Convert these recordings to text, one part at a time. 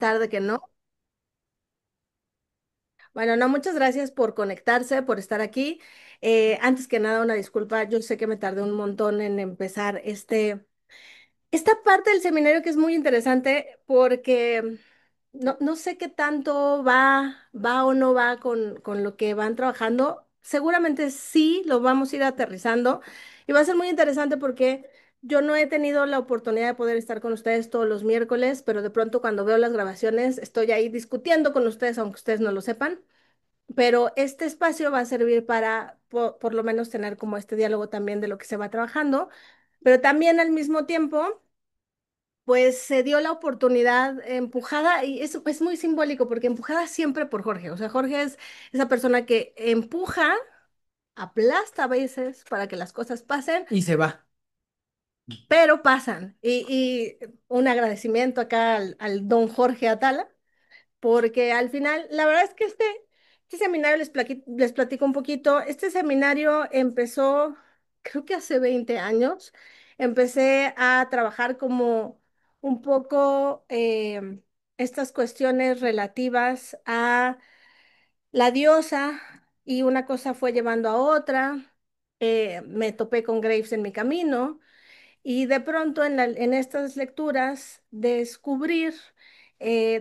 Tarde que no. Bueno, no, muchas gracias por conectarse, por estar aquí. Antes que nada, una disculpa. Yo sé que me tardé un montón en empezar esta parte del seminario que es muy interesante porque no sé qué tanto va o no va con lo que van trabajando. Seguramente sí lo vamos a ir aterrizando y va a ser muy interesante porque yo no he tenido la oportunidad de poder estar con ustedes todos los miércoles, pero de pronto cuando veo las grabaciones estoy ahí discutiendo con ustedes, aunque ustedes no lo sepan. Pero este espacio va a servir para por lo menos tener como este diálogo también de lo que se va trabajando, pero también al mismo tiempo pues se dio la oportunidad empujada, y eso es muy simbólico porque empujada siempre por Jorge. O sea, Jorge es esa persona que empuja, aplasta a veces para que las cosas pasen, Y se va. pero pasan. Y un agradecimiento acá al don Jorge Atala, porque al final, la verdad es que este seminario les platico un poquito. Este seminario empezó, creo que hace 20 años. Empecé a trabajar como un poco estas cuestiones relativas a la diosa y una cosa fue llevando a otra. Me topé con Graves en mi camino. Y de pronto en estas lecturas descubrir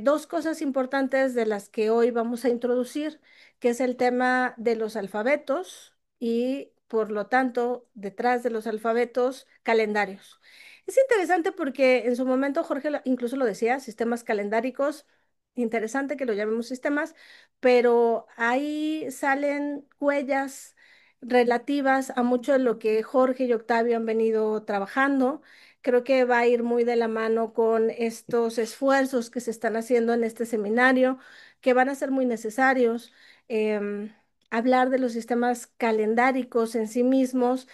dos cosas importantes de las que hoy vamos a introducir, que es el tema de los alfabetos y, por lo tanto, detrás de los alfabetos, calendarios. Es interesante porque en su momento Jorge incluso lo decía, sistemas calendáricos, interesante que lo llamemos sistemas, pero ahí salen huellas relativas a mucho de lo que Jorge y Octavio han venido trabajando. Creo que va a ir muy de la mano con estos esfuerzos que se están haciendo en este seminario, que van a ser muy necesarios. Em, Hablar de los sistemas calendáricos en sí mismos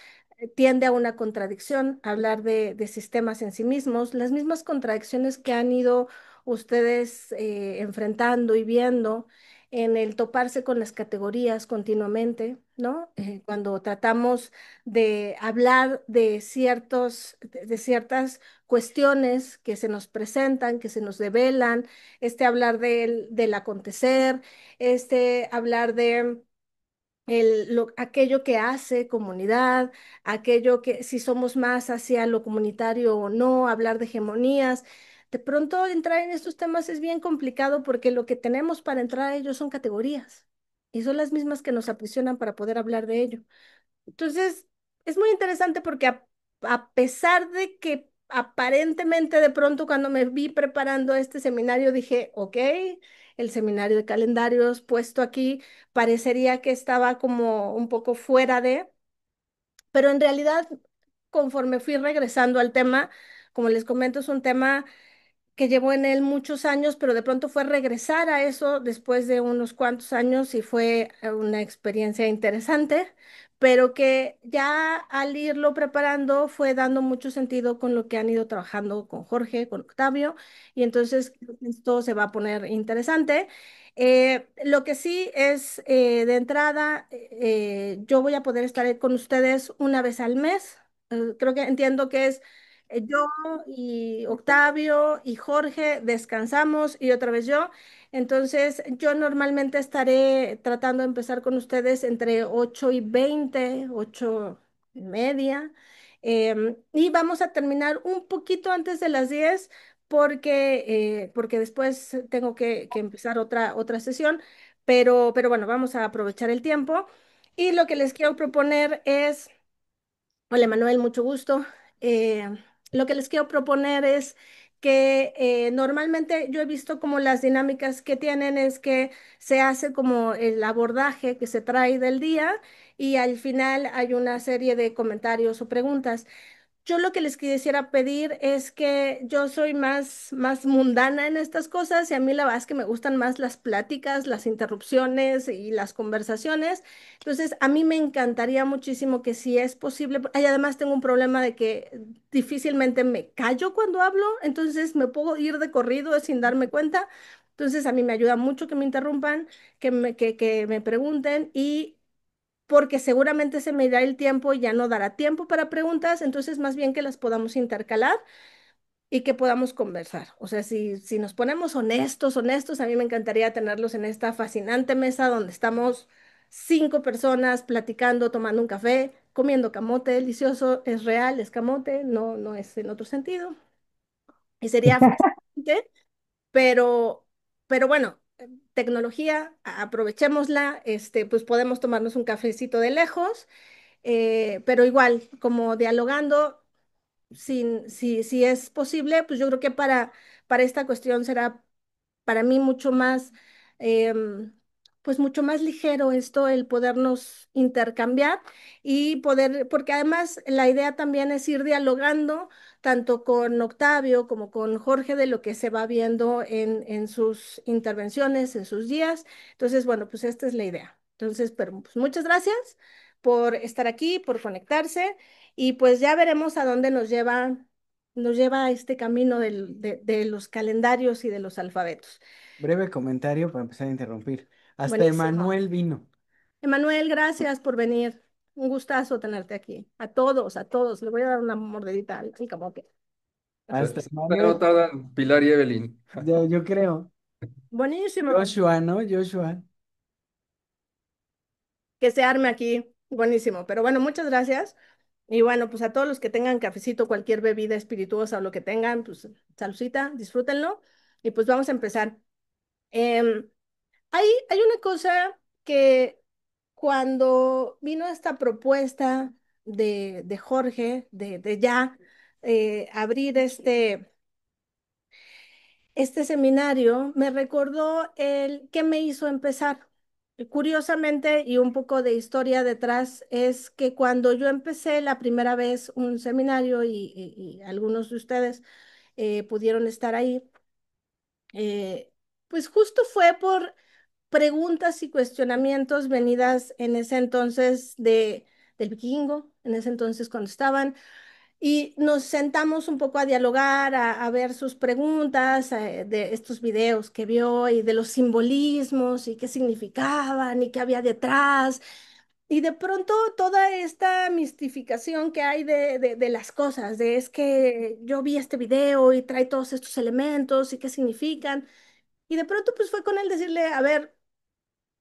tiende a una contradicción, hablar de sistemas en sí mismos, las mismas contradicciones que han ido ustedes enfrentando y viendo en el toparse con las categorías continuamente, ¿no? Cuando tratamos de hablar de ciertas cuestiones que se nos presentan, que se nos develan, hablar del acontecer, hablar de aquello que hace comunidad, aquello que si somos más hacia lo comunitario o no, hablar de hegemonías. De pronto entrar en estos temas es bien complicado porque lo que tenemos para entrar a ellos son categorías y son las mismas que nos aprisionan para poder hablar de ello. Entonces, es muy interesante porque a pesar de que aparentemente de pronto cuando me vi preparando este seminario dije, ok, el seminario de calendarios puesto aquí parecería que estaba como un poco fuera de, pero en realidad conforme fui regresando al tema, como les comento, es un tema que llevó en él muchos años, pero de pronto fue regresar a eso después de unos cuantos años y fue una experiencia interesante, pero que ya al irlo preparando fue dando mucho sentido con lo que han ido trabajando con Jorge, con Octavio, y entonces creo que esto se va a poner interesante. Lo que sí es de entrada, yo voy a poder estar con ustedes una vez al mes. Creo que entiendo que es yo y Octavio y Jorge descansamos y otra vez yo. Entonces, yo normalmente estaré tratando de empezar con ustedes entre 8:20, 8:30, y vamos a terminar un poquito antes de las 10 porque después tengo que empezar otra sesión, pero bueno, vamos a aprovechar el tiempo. Y lo que les quiero proponer es... Hola Manuel, mucho gusto. Eh, lo que les quiero proponer es que normalmente yo he visto como las dinámicas que tienen es que se hace como el abordaje que se trae del día y al final hay una serie de comentarios o preguntas. Yo lo que les quisiera pedir es que yo soy más mundana en estas cosas y a mí la verdad es que me gustan más las pláticas, las interrupciones y las conversaciones. Entonces, a mí me encantaría muchísimo que si es posible, y además tengo un problema de que difícilmente me callo cuando hablo, entonces me puedo ir de corrido sin darme cuenta. Entonces, a mí me ayuda mucho que me interrumpan, que me pregunten y porque seguramente se me irá el tiempo y ya no dará tiempo para preguntas, entonces más bien que las podamos intercalar. y que podamos conversar. O sea, si nos ponemos honestos, a mí me encantaría tenerlos en esta fascinante mesa donde estamos 5 personas platicando, tomando un café, comiendo camote delicioso, es real, es camote, no es en otro sentido. Y sería fascinante, pero, pero bueno, tecnología, aprovechémosla, pues podemos tomarnos un cafecito de lejos, pero igual, como dialogando si es posible, pues yo creo que para esta cuestión será para mí mucho más, em, pues mucho más ligero esto, el podernos intercambiar y poder, porque además la idea también es ir dialogando tanto con Octavio como con Jorge de lo que se va viendo en sus intervenciones, en sus días. Entonces, bueno, pues esta es la idea. Entonces, pero pues muchas gracias por estar aquí, por conectarse y pues ya veremos a dónde nos lleva este camino de los calendarios y de los alfabetos. Breve comentario para empezar a interrumpir. Hasta Buenísimo. Emanuel vino. Emanuel, gracias por venir. Un gustazo tenerte aquí. A todos. Le voy a dar una mordidita al camote. Hasta No Emanuel, tardan Pilar y Evelyn. yo creo. Buenísimo. Joshua, ¿no? Joshua. Que se arme aquí. Buenísimo. Pero bueno, muchas gracias. Y bueno, pues a todos los que tengan cafecito, cualquier bebida espirituosa o lo que tengan, pues saludcita, disfrútenlo. Y pues vamos a empezar. Em, hay una cosa que cuando vino esta propuesta de Jorge, de ya abrir este seminario, me recordó el que me hizo empezar. Curiosamente, y un poco de historia detrás, es que cuando yo empecé la primera vez un seminario y algunos de ustedes pudieron estar ahí, eh, pues justo fue por preguntas y cuestionamientos venidas en ese entonces del vikingo, en ese entonces cuando estaban, y nos sentamos un poco a dialogar, a ver sus preguntas de estos videos que vio y de los simbolismos y qué significaban y qué había detrás. Y de pronto toda esta mistificación que hay de las cosas, de es que yo vi este video y trae todos estos elementos y qué significan. Y de pronto pues fue con él decirle, a ver,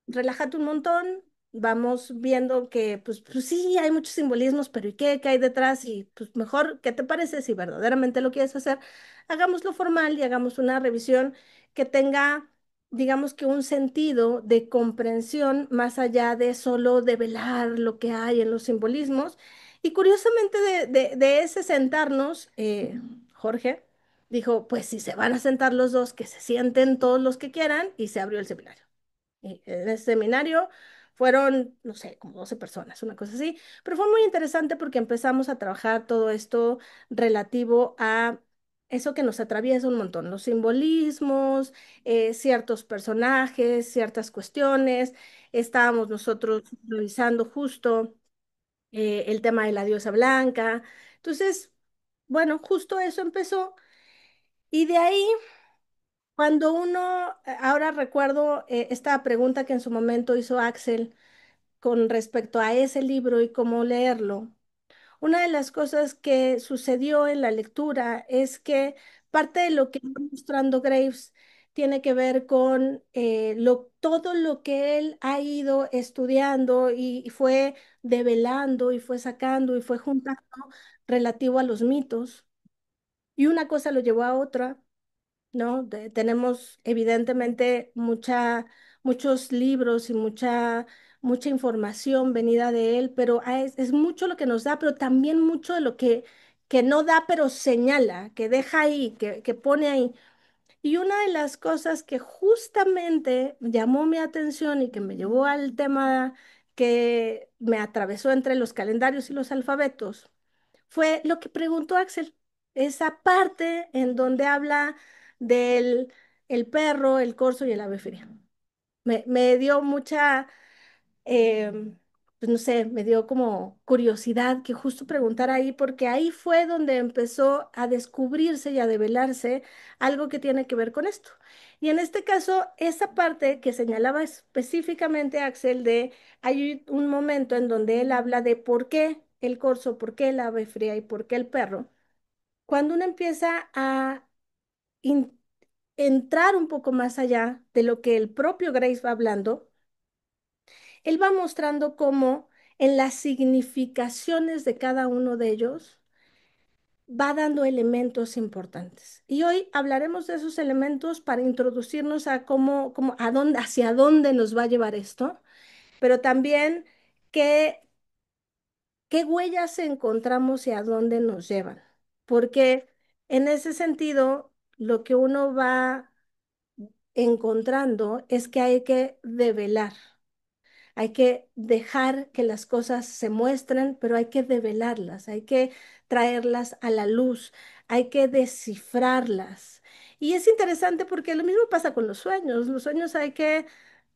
relájate un montón, vamos viendo que, pues sí, hay muchos simbolismos, pero ¿y qué? ¿Qué hay detrás? Y pues mejor, ¿qué te parece? Si verdaderamente lo quieres hacer, hagámoslo formal y hagamos una revisión que tenga, digamos que un sentido de comprensión más allá de solo develar lo que hay en los simbolismos. Y curiosamente de ese sentarnos, Jorge dijo, pues si se van a sentar los dos, que se sienten todos los que quieran y se abrió el seminario. Y en ese seminario fueron, no sé, como 12 personas, una cosa así, pero fue muy interesante porque empezamos a trabajar todo esto relativo a eso que nos atraviesa un montón, los simbolismos, ciertos personajes, ciertas cuestiones. Estábamos nosotros revisando justo el tema de la diosa blanca. Entonces, bueno, justo eso empezó. Y de ahí cuando uno, ahora recuerdo esta pregunta que en su momento hizo Axel con respecto a ese libro y cómo leerlo. Una de las cosas que sucedió en la lectura es que parte de lo que va mostrando Graves tiene que ver con todo lo que él ha ido estudiando y fue develando y fue sacando y fue juntando relativo a los mitos. Y una cosa lo llevó a otra, ¿no? Tenemos evidentemente muchos libros y mucha información venida de él, pero es mucho lo que nos da, pero también mucho de lo que no da, pero señala, que deja ahí, que pone ahí. Y una de las cosas que justamente llamó mi atención y que me llevó al tema que me atravesó entre los calendarios y los alfabetos fue lo que preguntó Axel, esa parte en donde habla del el perro, el corzo y el ave fénix. Me dio mucha, pues no sé, me dio como curiosidad que justo preguntara ahí, porque ahí fue donde empezó a descubrirse y a develarse algo que tiene que ver con esto. Y en este caso, esa parte que señalaba específicamente Axel de, hay un momento en donde él habla de por qué el corzo, por qué el ave fría y por qué el perro. cuando uno empieza a in- entrar un poco más allá de lo que el propio Grace va hablando, él va mostrando cómo en las significaciones de cada uno de ellos va dando elementos importantes. Y hoy hablaremos de esos elementos para introducirnos a a dónde, hacia dónde nos va a llevar esto, pero también qué, qué huellas encontramos y a dónde nos llevan. Porque en ese sentido, lo que uno va encontrando es que hay que develar. Hay que dejar que las cosas se muestren, pero hay que develarlas, hay que traerlas a la luz, hay que descifrarlas. Y es interesante porque lo mismo pasa con los sueños. Los sueños hay que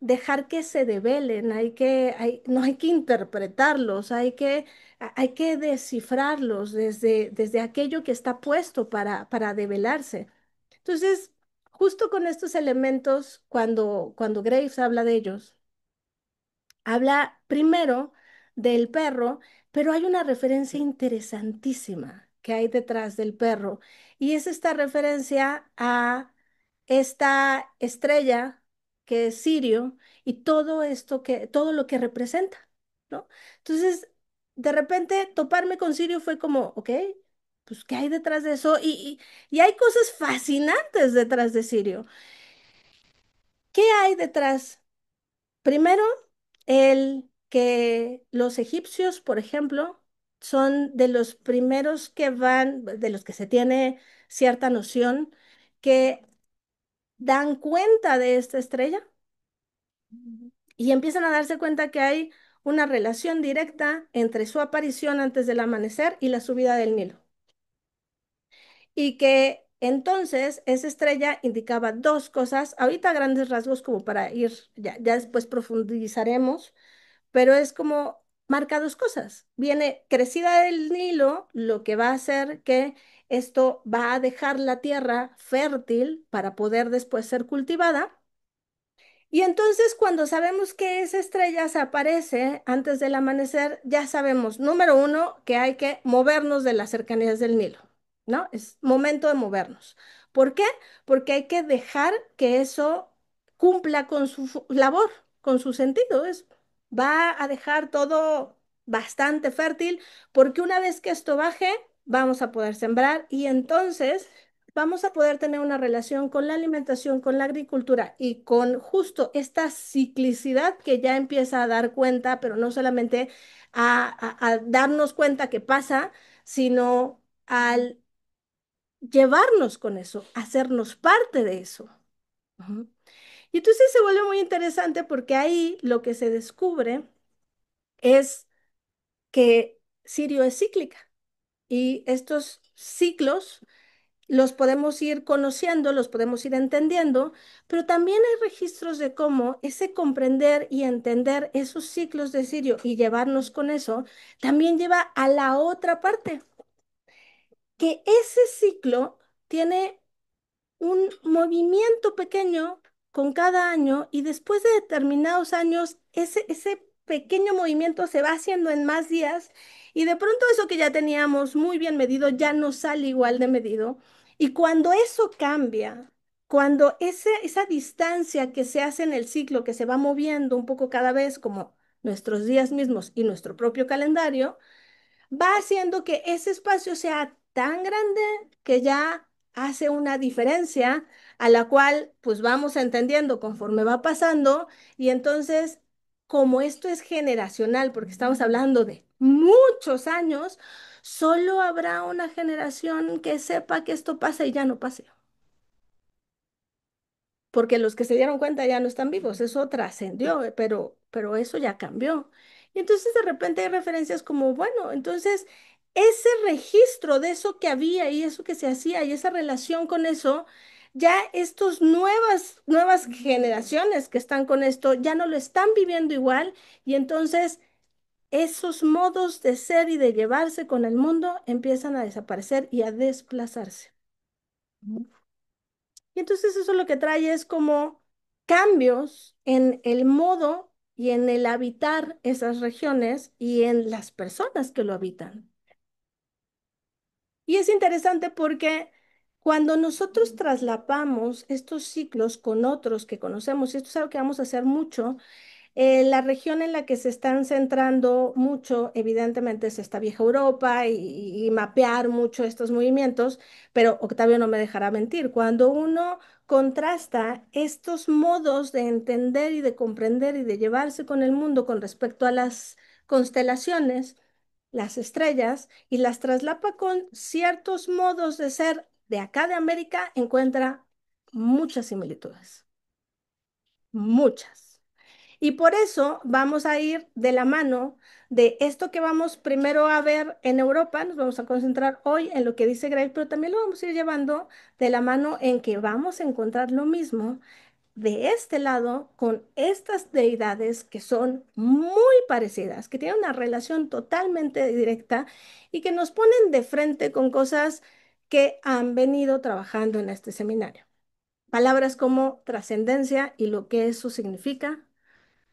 dejar que se develen, no hay que interpretarlos, hay que descifrarlos desde aquello que está puesto para develarse. Entonces, justo con estos elementos, cuando Graves habla de ellos, habla primero del perro, pero hay una referencia interesantísima que hay detrás del perro, y es esta referencia a esta estrella que es Sirio y todo lo que representa, ¿no? Entonces, de repente toparme con Sirio fue como, ok, pues ¿qué hay detrás de eso? Y hay cosas fascinantes detrás de Sirio. ¿Qué hay detrás? Primero, el que los egipcios, por ejemplo, son de los primeros que van, de los que se tiene cierta noción, que dan cuenta de esta estrella y empiezan a darse cuenta que hay una relación directa entre su aparición antes del amanecer y la subida del Nilo. Y que entonces esa estrella indicaba dos cosas, ahorita a grandes rasgos como para ir, ya después profundizaremos, pero es como marca dos cosas. Viene crecida del Nilo, lo que va a hacer que esto va a dejar la tierra fértil para poder después ser cultivada. Y entonces cuando sabemos que esa estrella se aparece antes del amanecer, ya sabemos, número uno, que hay que movernos de las cercanías del Nilo, ¿no? Es momento de movernos. ¿Por qué? Porque hay que dejar que eso cumpla con su labor, con su sentido. Va a dejar todo bastante fértil, porque una vez que esto baje, vamos a poder sembrar y entonces vamos a poder tener una relación con la alimentación, con la agricultura y con justo esta ciclicidad que ya empieza a dar cuenta, pero no solamente a darnos cuenta que pasa, sino al llevarnos con eso, hacernos parte de eso. Ujú. Y entonces se vuelve muy interesante porque ahí lo que se descubre es que Sirio es cíclica y estos ciclos los podemos ir conociendo, los podemos ir entendiendo, pero también hay registros de cómo ese comprender y entender esos ciclos de Sirio y llevarnos con eso también lleva a la otra parte, que ese ciclo tiene un movimiento pequeño con cada año y después de determinados años, ese pequeño movimiento se va haciendo en más días y de pronto eso que ya teníamos muy bien medido ya no sale igual de medido. Y cuando eso cambia, cuando esa distancia que se hace en el ciclo, que se va moviendo un poco cada vez, como nuestros días mismos y nuestro propio calendario, va haciendo que ese espacio sea tan grande que ya hace una diferencia a la cual pues vamos entendiendo conforme va pasando y entonces como esto es generacional, porque estamos hablando de muchos años, solo habrá una generación que sepa que esto pasa y ya no pase porque los que se dieron cuenta ya no están vivos, eso trascendió, pero eso ya cambió. Y entonces de repente hay referencias como, bueno, entonces ese registro de eso que había y eso que se hacía y esa relación con eso, ya estos nuevas generaciones que están con esto ya no lo están viviendo igual y entonces esos modos de ser y de llevarse con el mundo empiezan a desaparecer y a desplazarse. Y entonces eso lo que trae es como cambios en el modo y en el habitar esas regiones y en las personas que lo habitan. Y es interesante porque cuando nosotros traslapamos estos ciclos con otros que conocemos, y esto es algo que vamos a hacer mucho, la región en la que se están centrando mucho, evidentemente, es esta vieja Europa y mapear mucho estos movimientos, pero Octavio no me dejará mentir. Cuando uno contrasta estos modos de entender y de comprender y de llevarse con el mundo con respecto a las constelaciones, las estrellas, y las traslapa con ciertos modos de ser de acá de América, encuentra muchas similitudes, muchas. Y por eso vamos a ir de la mano de esto que vamos primero a ver en Europa, nos vamos a concentrar hoy en lo que dice Gray, pero también lo vamos a ir llevando de la mano en que vamos a encontrar lo mismo de este lado con estas deidades que son muy parecidas, que tienen una relación totalmente directa y que nos ponen de frente con cosas que han venido trabajando en este seminario. Palabras como trascendencia y lo que eso significa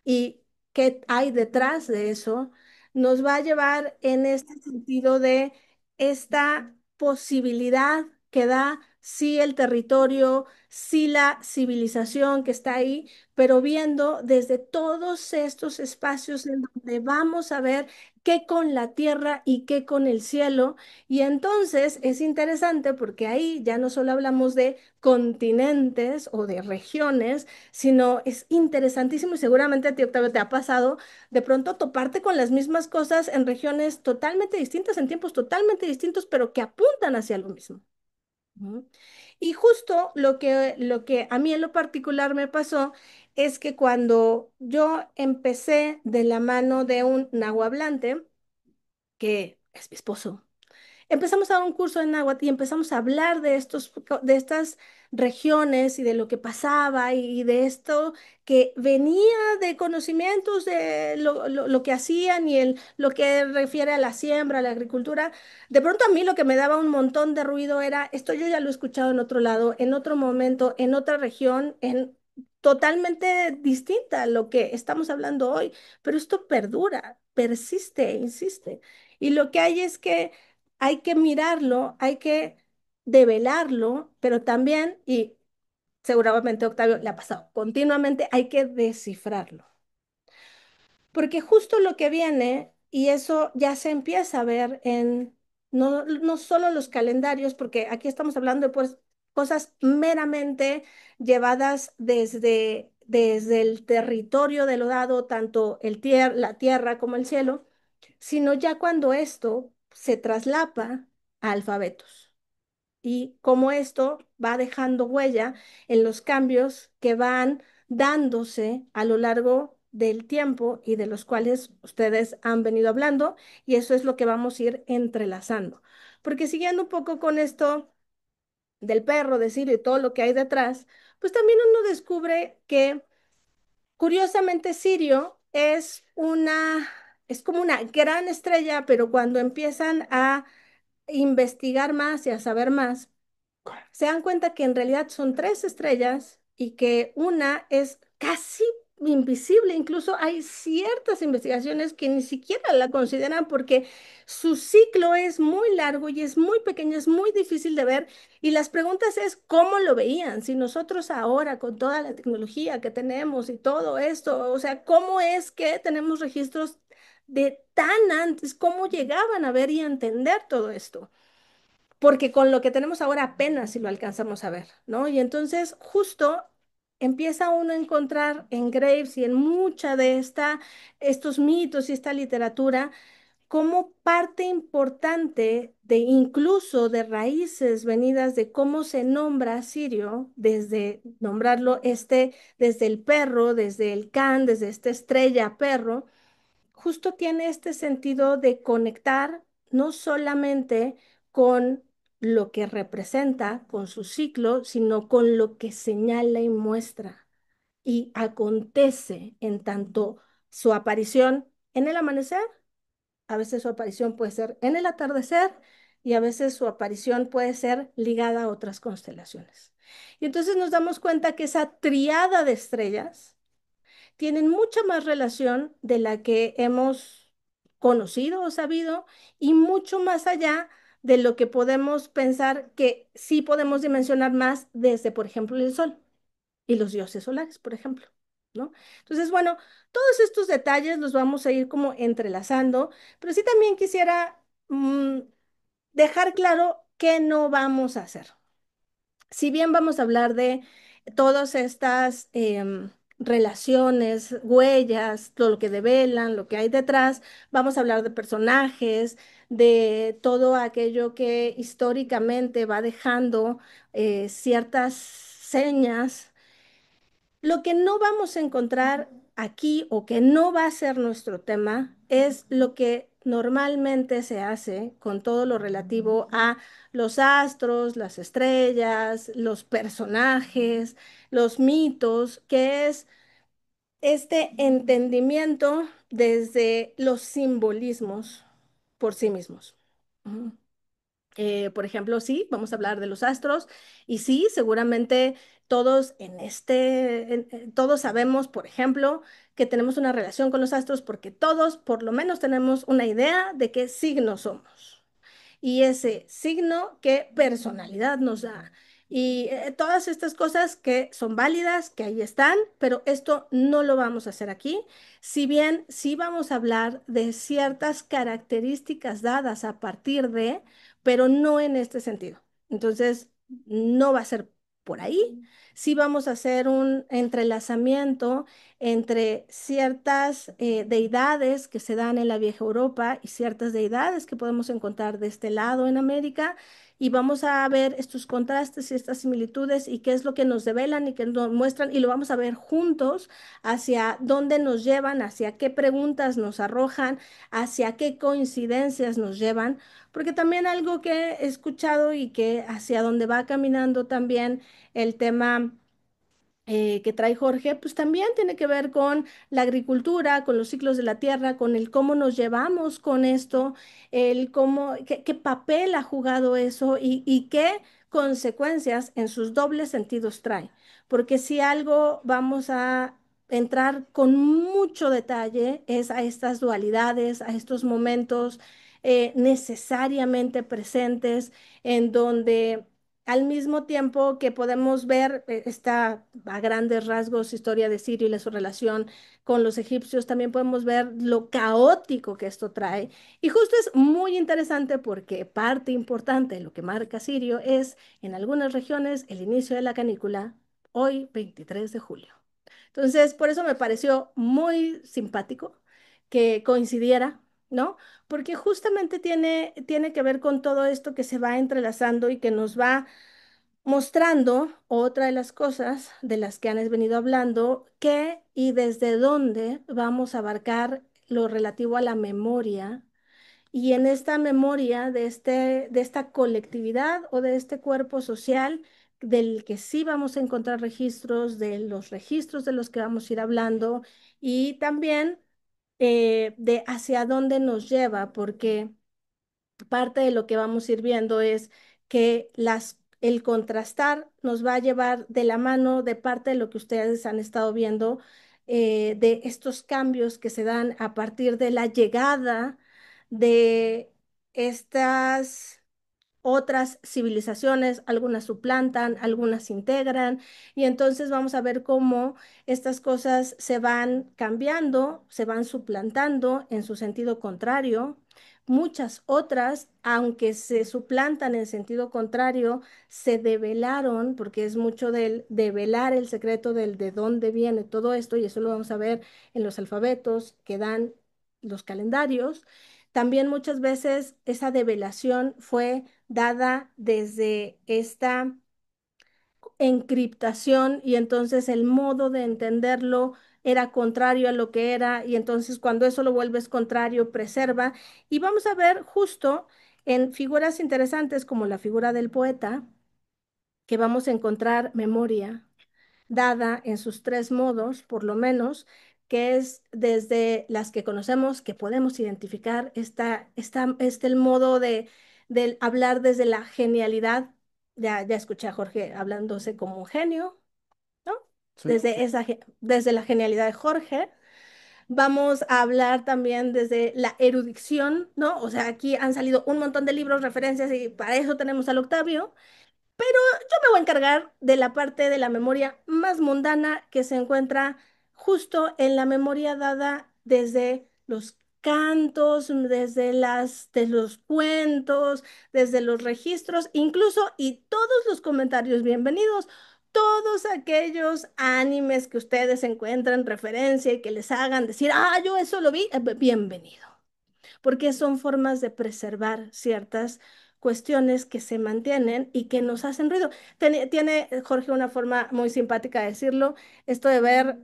y qué hay detrás de eso, nos va a llevar en este sentido de esta posibilidad que da sí el territorio, sí la civilización que está ahí, pero viendo desde todos estos espacios en donde vamos a ver qué con la tierra y qué con el cielo. Y entonces es interesante porque ahí ya no solo hablamos de continentes o de regiones, sino es interesantísimo y seguramente a ti, Octavio, te ha pasado de pronto toparte con las mismas cosas en regiones totalmente distintas, en tiempos totalmente distintos, pero que apuntan hacia lo mismo. Ujú. Y justo lo que a mí en lo particular me pasó es que cuando yo empecé de la mano de un nahuablante, que es mi esposo, empezamos a dar un curso en náhuatl y empezamos a hablar de estas regiones y de lo que pasaba y de esto que venía de conocimientos de lo que hacían y lo que refiere a la siembra, a la agricultura. De pronto a mí lo que me daba un montón de ruido era, esto yo ya lo he escuchado en otro lado, en otro momento, en otra región, en totalmente distinta a lo que estamos hablando hoy, pero esto perdura, persiste, insiste. Y lo que hay es que hay que mirarlo, hay que develarlo, pero también, y seguramente Octavio le ha pasado, continuamente hay que descifrarlo. Porque justo lo que viene, y eso ya se empieza a ver en no solo los calendarios, porque aquí estamos hablando de pues, cosas meramente llevadas desde el territorio de lo dado, tanto la tierra como el cielo, sino ya cuando esto se traslapa a alfabetos y cómo esto va dejando huella en los cambios que van dándose a lo largo del tiempo y de los cuales ustedes han venido hablando, y eso es lo que vamos a ir entrelazando. Porque siguiendo un poco con esto del perro, de Sirio y todo lo que hay detrás, pues también uno descubre que curiosamente Sirio es como una gran estrella, pero cuando empiezan a investigar más y a saber más, se dan cuenta que en realidad son tres estrellas y que una es casi invisible. Incluso hay ciertas investigaciones que ni siquiera la consideran porque su ciclo es muy largo y es muy pequeño, es muy difícil de ver. Y las preguntas es, ¿cómo lo veían? Si nosotros ahora con toda la tecnología que tenemos y todo esto, o sea, ¿cómo es que tenemos registros de tan antes? ¿Cómo llegaban a ver y a entender todo esto? Porque con lo que tenemos ahora apenas si lo alcanzamos a ver, ¿no? Y entonces justo empieza uno a encontrar en Graves y en mucha de estos mitos y esta literatura como parte importante de incluso de raíces venidas de cómo se nombra a Sirio, desde nombrarlo desde el perro, desde el can, desde esta estrella perro, justo tiene este sentido de conectar no solamente con lo que representa, con su ciclo, sino con lo que señala y muestra. Y acontece en tanto su aparición en el amanecer, a veces su aparición puede ser en el atardecer y a veces su aparición puede ser ligada a otras constelaciones. Y entonces nos damos cuenta que esa triada de estrellas tienen mucha más relación de la que hemos conocido o sabido y mucho más allá de lo que podemos pensar que sí podemos dimensionar más desde, por ejemplo, el Sol y los dioses solares, por ejemplo, ¿no? Entonces, bueno, todos estos detalles los vamos a ir como entrelazando, pero sí también quisiera dejar claro qué no vamos a hacer. Si bien vamos a hablar de todas estas relaciones, huellas, todo lo que develan, lo que hay detrás, vamos a hablar de personajes, de todo aquello que históricamente va dejando ciertas señas. Lo que no vamos a encontrar aquí o que no va a ser nuestro tema es lo que normalmente se hace con todo lo relativo a los astros, las estrellas, los personajes, los mitos, que es este entendimiento desde los simbolismos por sí mismos. Ujú. Por ejemplo, sí, vamos a hablar de los astros y sí, seguramente todos todos sabemos, por ejemplo, que tenemos una relación con los astros porque todos por lo menos tenemos una idea de qué signo somos y ese signo, qué personalidad nos da. Y todas estas cosas que son válidas, que ahí están, pero esto no lo vamos a hacer aquí. Si bien sí vamos a hablar de ciertas características dadas a partir de, pero no en este sentido. Entonces, no va a ser por ahí. Sí vamos a hacer un entrelazamiento entre ciertas deidades que se dan en la vieja Europa y ciertas deidades que podemos encontrar de este lado en América. Y vamos a ver estos contrastes y estas similitudes y qué es lo que nos develan y qué nos muestran y lo vamos a ver juntos hacia dónde nos llevan, hacia qué preguntas nos arrojan, hacia qué coincidencias nos llevan, porque también algo que he escuchado y que hacia dónde va caminando también el tema que trae Jorge, pues también tiene que ver con la agricultura, con los ciclos de la tierra, con el cómo nos llevamos con esto, el cómo, qué papel ha jugado eso y qué consecuencias en sus dobles sentidos trae. Porque si algo vamos a entrar con mucho detalle es a estas dualidades, a estos momentos necesariamente presentes en donde al mismo tiempo que podemos ver esta a grandes rasgos historia de Sirio y su relación con los egipcios, también podemos ver lo caótico que esto trae. Y justo es muy interesante porque parte importante de lo que marca Sirio es en algunas regiones el inicio de la canícula, hoy 23 de julio. Entonces, por eso me pareció muy simpático que coincidiera, ¿no? Porque justamente tiene que ver con todo esto que se va entrelazando y que nos va mostrando otra de las cosas de las que han venido hablando, qué y desde dónde vamos a abarcar lo relativo a la memoria. Y en esta memoria de esta colectividad o de este cuerpo social del que sí vamos a encontrar registros, de los registros de los que vamos a ir hablando y también de hacia dónde nos lleva, porque parte de lo que vamos a ir viendo es que el contrastar nos va a llevar de la mano de parte de lo que ustedes han estado viendo, de estos cambios que se dan a partir de la llegada de estas otras civilizaciones, algunas suplantan, algunas integran, y entonces vamos a ver cómo estas cosas se van cambiando, se van suplantando en su sentido contrario. Muchas otras, aunque se suplantan en sentido contrario, se develaron, porque es mucho del develar el secreto del de dónde viene todo esto, y eso lo vamos a ver en los alfabetos que dan los calendarios. También muchas veces esa develación fue dada desde esta encriptación y entonces el modo de entenderlo era contrario a lo que era y entonces cuando eso lo vuelves contrario, preserva. Y vamos a ver justo en figuras interesantes como la figura del poeta, que vamos a encontrar memoria dada en sus tres modos, por lo menos, que es desde las que conocemos, que podemos identificar, el modo de hablar desde la genialidad. Ya escuché a Jorge hablándose como un genio, ¿no? Sí, sí. Desde la genialidad de Jorge, Vamos a hablar también desde la erudición, ¿no? O sea, aquí han salido un montón de libros, referencias y para eso tenemos al Octavio. Yo me voy a encargar de la parte de la memoria más mundana que se encuentra justo en la memoria dada desde los cantos, de los cuentos, desde los registros, incluso y todos los comentarios bienvenidos, todos aquellos animes que ustedes encuentren referencia y que les hagan decir, ah, yo eso lo vi, bienvenido porque son formas de preservar ciertas cuestiones que se mantienen y que nos hacen ruido. Tiene, Jorge una forma muy simpática de decirlo, esto de ver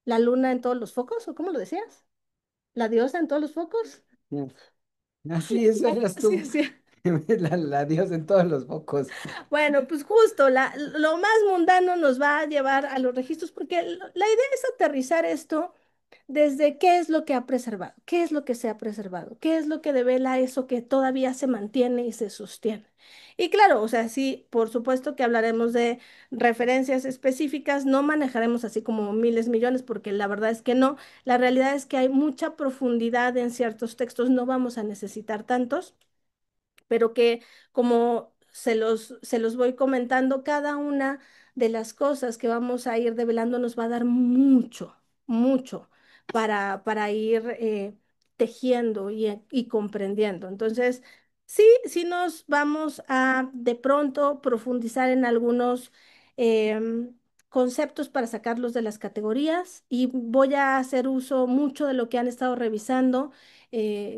la luna en todos los focos, ¿o cómo lo decías? ¿La diosa en todos los focos? Uf. Así, eso eras Sí, tú. sí. La Dios en todos los focos. Bueno, pues justo lo más mundano nos va a llevar a los registros, porque la idea es aterrizar esto desde qué es lo que ha preservado, qué es lo que se ha preservado, qué es lo que devela eso que todavía se mantiene y se sostiene. Y claro, o sea, sí, por supuesto que hablaremos de referencias específicas, no manejaremos así como miles, millones, porque la verdad es que no. La realidad es que hay mucha profundidad en ciertos textos, no vamos a necesitar tantos pero que como se los voy comentando, cada una de las cosas que vamos a ir develando nos va a dar mucho, mucho para ir tejiendo y comprendiendo. Entonces, sí nos vamos a de pronto profundizar en algunos conceptos para sacarlos de las categorías y voy a hacer uso mucho de lo que han estado revisando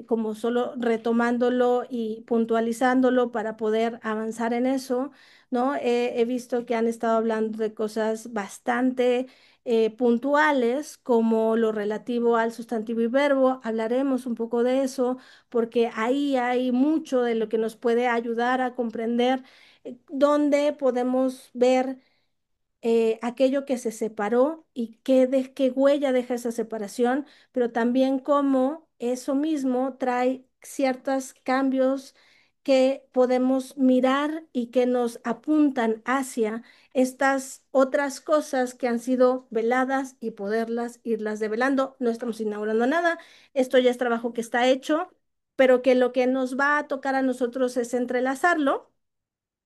como solo retomándolo y puntualizándolo para poder avanzar en eso, ¿no? He visto que han estado hablando de cosas bastante puntuales, como lo relativo al sustantivo y verbo. Hablaremos un poco de eso, porque ahí hay mucho de lo que nos puede ayudar a comprender dónde podemos ver aquello que se separó y qué huella deja esa separación, pero también cómo eso mismo trae ciertos cambios que podemos mirar y que nos apuntan hacia estas otras cosas que han sido veladas y poderlas irlas develando. No estamos inaugurando nada, esto ya es trabajo que está hecho, pero que lo que nos va a tocar a nosotros es entrelazarlo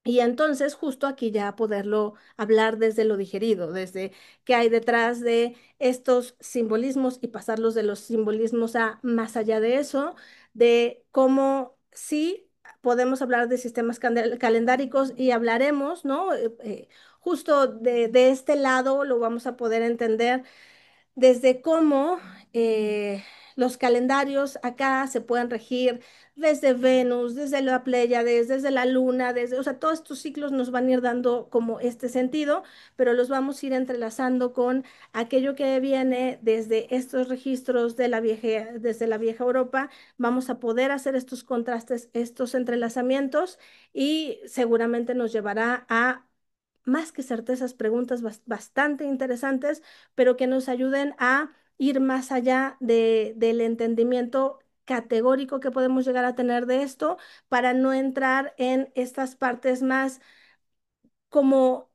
y entonces justo aquí ya poderlo hablar desde lo digerido, desde qué hay detrás de estos simbolismos y pasarlos de los simbolismos a más allá de eso, de cómo sí podemos hablar de sistemas calendáricos y hablaremos, ¿no? Justo de este lado lo vamos a poder entender desde cómo los calendarios acá se pueden regir desde Venus, desde la Pléyades, desde la Luna, desde, o sea, todos estos ciclos nos van a ir dando como este sentido, pero los vamos a ir entrelazando con aquello que viene desde estos registros de desde la vieja Europa. Vamos a poder hacer estos contrastes, estos entrelazamientos y seguramente nos llevará a más que certezas, preguntas bastante interesantes, pero que nos ayuden a ir más allá del entendimiento categórico que podemos llegar a tener de esto para no entrar en estas partes más como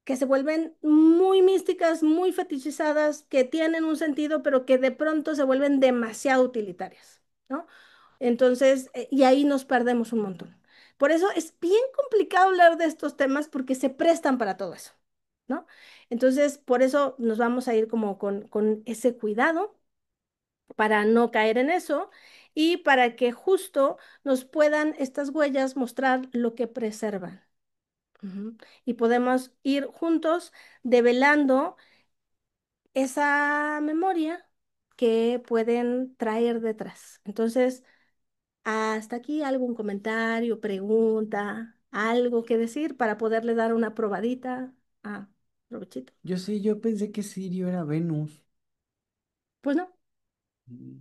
que se vuelven muy místicas, muy fetichizadas, que tienen un sentido, pero que de pronto se vuelven demasiado utilitarias, ¿no? Entonces, y ahí nos perdemos un montón. Por eso es bien complicado hablar de estos temas porque se prestan para todo eso, ¿no? Entonces, por eso nos vamos a ir como con ese cuidado para no caer en eso y para que justo nos puedan estas huellas mostrar lo que preservan. Ujú. Y podemos ir juntos develando esa memoria que pueden traer detrás. Entonces, hasta aquí algún comentario, pregunta, algo que decir para poderle dar una probadita a provechito. Yo pensé que Sirio era Venus. Pues no, Mm,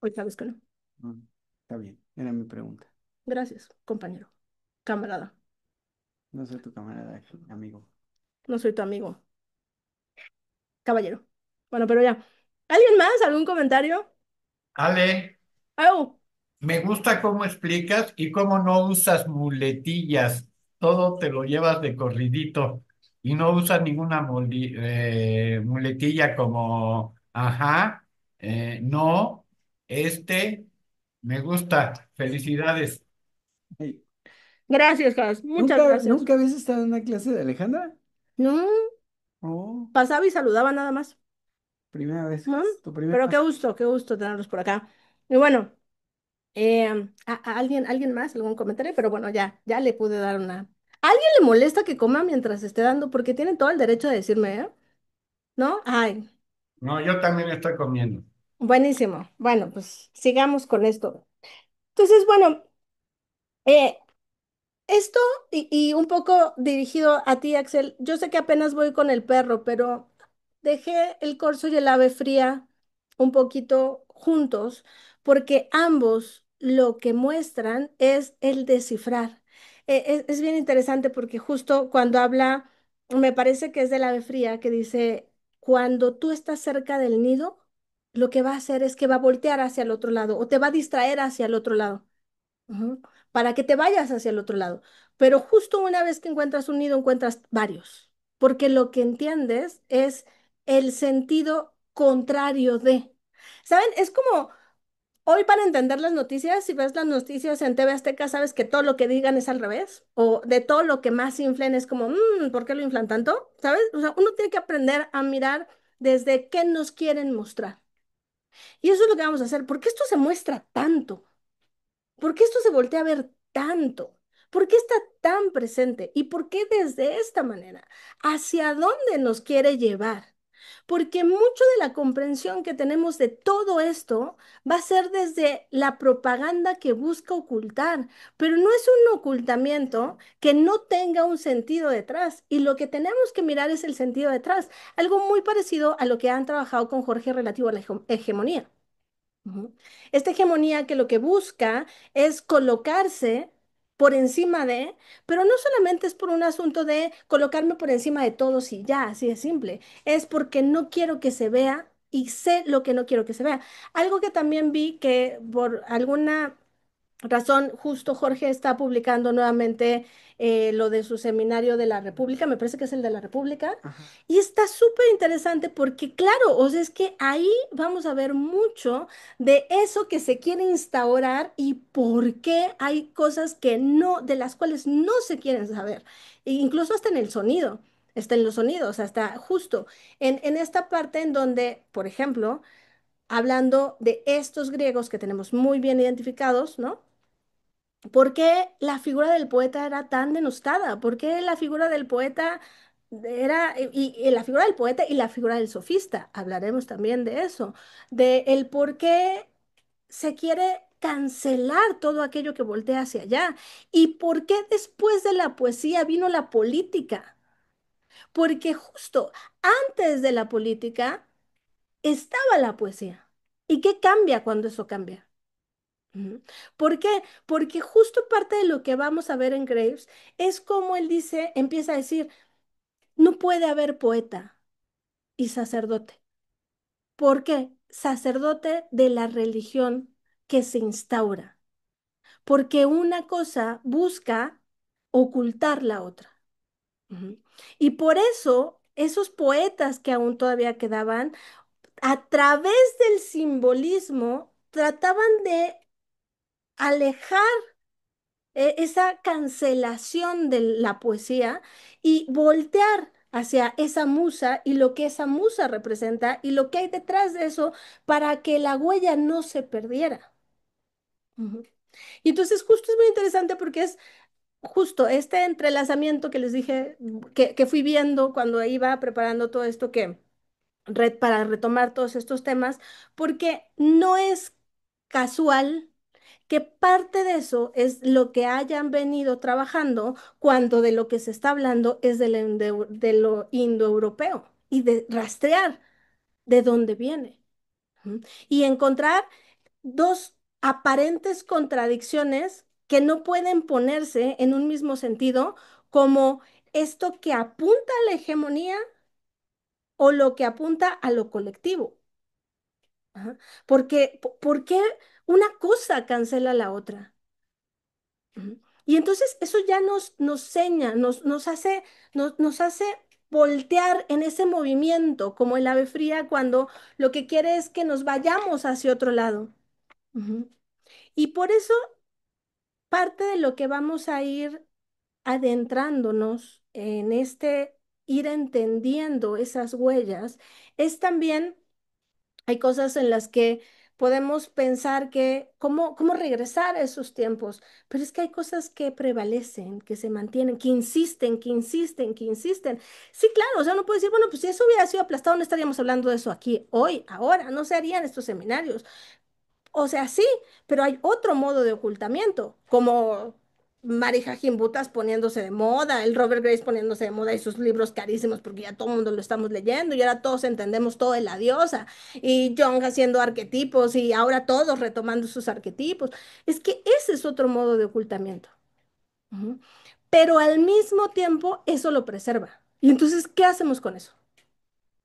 hoy sabes que no. no, está bien, era mi pregunta. Gracias, compañero, camarada. No soy tu camarada, amigo. No soy tu amigo, caballero. Bueno, pero ya. ¿Alguien más? ¿Algún comentario? Ale, ¡Au! me gusta cómo explicas y cómo no usas muletillas. Todo te lo llevas de corridito y no usas ninguna muletilla como Ajá, no, me gusta. Felicidades. Hey, Gracias, Jas, muchas ¿nunca, gracias. nunca habías estado en una clase de Alejandra? No, Oh, pasaba y saludaba nada más. primera vez, ¿No? es tu primer Pero paso. qué gusto tenerlos por acá. Y bueno, a alguien más, algún comentario, pero bueno, ya le pude dar una. ¿A alguien le molesta que coma mientras esté dando? Porque tienen todo el derecho de decirme, ¿eh? ¿No? Ay, No, yo también estoy comiendo. buenísimo. Bueno, pues sigamos con esto. Entonces, bueno, eh, esto y un poco dirigido a ti, Axel. Yo sé que apenas voy con el perro, pero dejé el corzo y el ave fría un poquito juntos porque ambos lo que muestran es el descifrar. Es bien interesante porque justo cuando habla, me parece que es del ave fría, que dice, cuando tú estás cerca del nido, lo que va a hacer es que va a voltear hacia el otro lado o te va a distraer hacia el otro lado. Ujú, para que te vayas hacia el otro lado. Pero justo una vez que encuentras un nido, encuentras varios, porque lo que entiendes es el sentido contrario de. ¿Saben? Es como hoy para entender las noticias, si ves las noticias en TV Azteca, sabes que todo lo que digan es al revés, o de todo lo que más inflen es como, ¿por qué lo inflan tanto? ¿Sabes? O sea, uno tiene que aprender a mirar desde qué nos quieren mostrar. Y eso es lo que vamos a hacer, porque esto se muestra tanto. ¿Por qué esto se voltea a ver tanto? ¿Por qué está tan presente? ¿Y por qué desde esta manera? ¿Hacia dónde nos quiere llevar? Porque mucho de la comprensión que tenemos de todo esto va a ser desde la propaganda que busca ocultar, pero no es un ocultamiento que no tenga un sentido detrás. Y lo que tenemos que mirar es el sentido detrás, algo muy parecido a lo que han trabajado con Jorge relativo a la hegemonía. Ujú. Esta hegemonía que lo que busca es colocarse por encima de, pero no solamente es por un asunto de colocarme por encima de todos y ya, así de simple, es porque no quiero que se vea y sé lo que no quiero que se vea. Algo que también vi que por alguna razón, justo Jorge está publicando nuevamente lo de su seminario de la República, me parece que es el de la República, Ajá. y está súper interesante porque, claro, o sea, es que ahí vamos a ver mucho de eso que se quiere instaurar y por qué hay cosas que no, de las cuales no se quieren saber, e incluso hasta en el sonido, está en los sonidos, hasta justo en esta parte en donde, por ejemplo, hablando de estos griegos que tenemos muy bien identificados, ¿no? ¿Por qué la figura del poeta era tan denostada? ¿Por qué la figura del poeta era, y la figura del poeta y la figura del sofista? Hablaremos también de eso, de el por qué se quiere cancelar todo aquello que voltea hacia allá y por qué después de la poesía vino la política. Porque justo antes de la política estaba la poesía. ¿Y qué cambia cuando eso cambia? Ujú. ¿Por qué? Porque justo parte de lo que vamos a ver en Graves es como él dice, empieza a decir, no puede haber poeta y sacerdote. ¿Por qué? Sacerdote de la religión que se instaura, porque una cosa busca ocultar la otra. Ujú. Y por eso esos poetas que aún todavía quedaban, a través del simbolismo, trataban de alejar esa cancelación de la poesía y voltear hacia esa musa y lo que esa musa representa y lo que hay detrás de eso para que la huella no se perdiera. Ujú. Y entonces justo es muy interesante porque es justo este entrelazamiento que les dije que fui viendo cuando iba preparando todo esto que para retomar todos estos temas, porque no es casual que parte de eso es lo que hayan venido trabajando cuando de lo que se está hablando es de lo indoeuropeo y de rastrear de dónde viene. ¿Mm? Y encontrar dos aparentes contradicciones que no pueden ponerse en un mismo sentido, como esto que apunta a la hegemonía o lo que apunta a lo colectivo. Ajá. Porque, ¿por qué una cosa cancela la otra? Ujú. Y entonces eso ya nos seña, nos hace voltear en ese movimiento, como el ave fría, cuando lo que quiere es que nos vayamos hacia otro lado. Ujú. Y por eso parte de lo que vamos a ir adentrándonos en este ir entendiendo esas huellas es también, hay cosas en las que podemos pensar que cómo regresar a esos tiempos, pero es que hay cosas que prevalecen, que se mantienen, que insisten, que insisten, que insisten. Sí, claro, o sea, uno puede decir, bueno, pues si eso hubiera sido aplastado, no estaríamos hablando de eso aquí, hoy, ahora, no se harían estos seminarios. O sea, sí, pero hay otro modo de ocultamiento, como Marija Gimbutas poniéndose de moda, el Robert Grace poniéndose de moda y sus libros carísimos porque ya todo el mundo lo estamos leyendo y ahora todos entendemos todo de la diosa y Jung haciendo arquetipos y ahora todos retomando sus arquetipos. Es que ese es otro modo de ocultamiento. Ujú. Pero al mismo tiempo eso lo preserva. Y entonces, ¿qué hacemos con eso?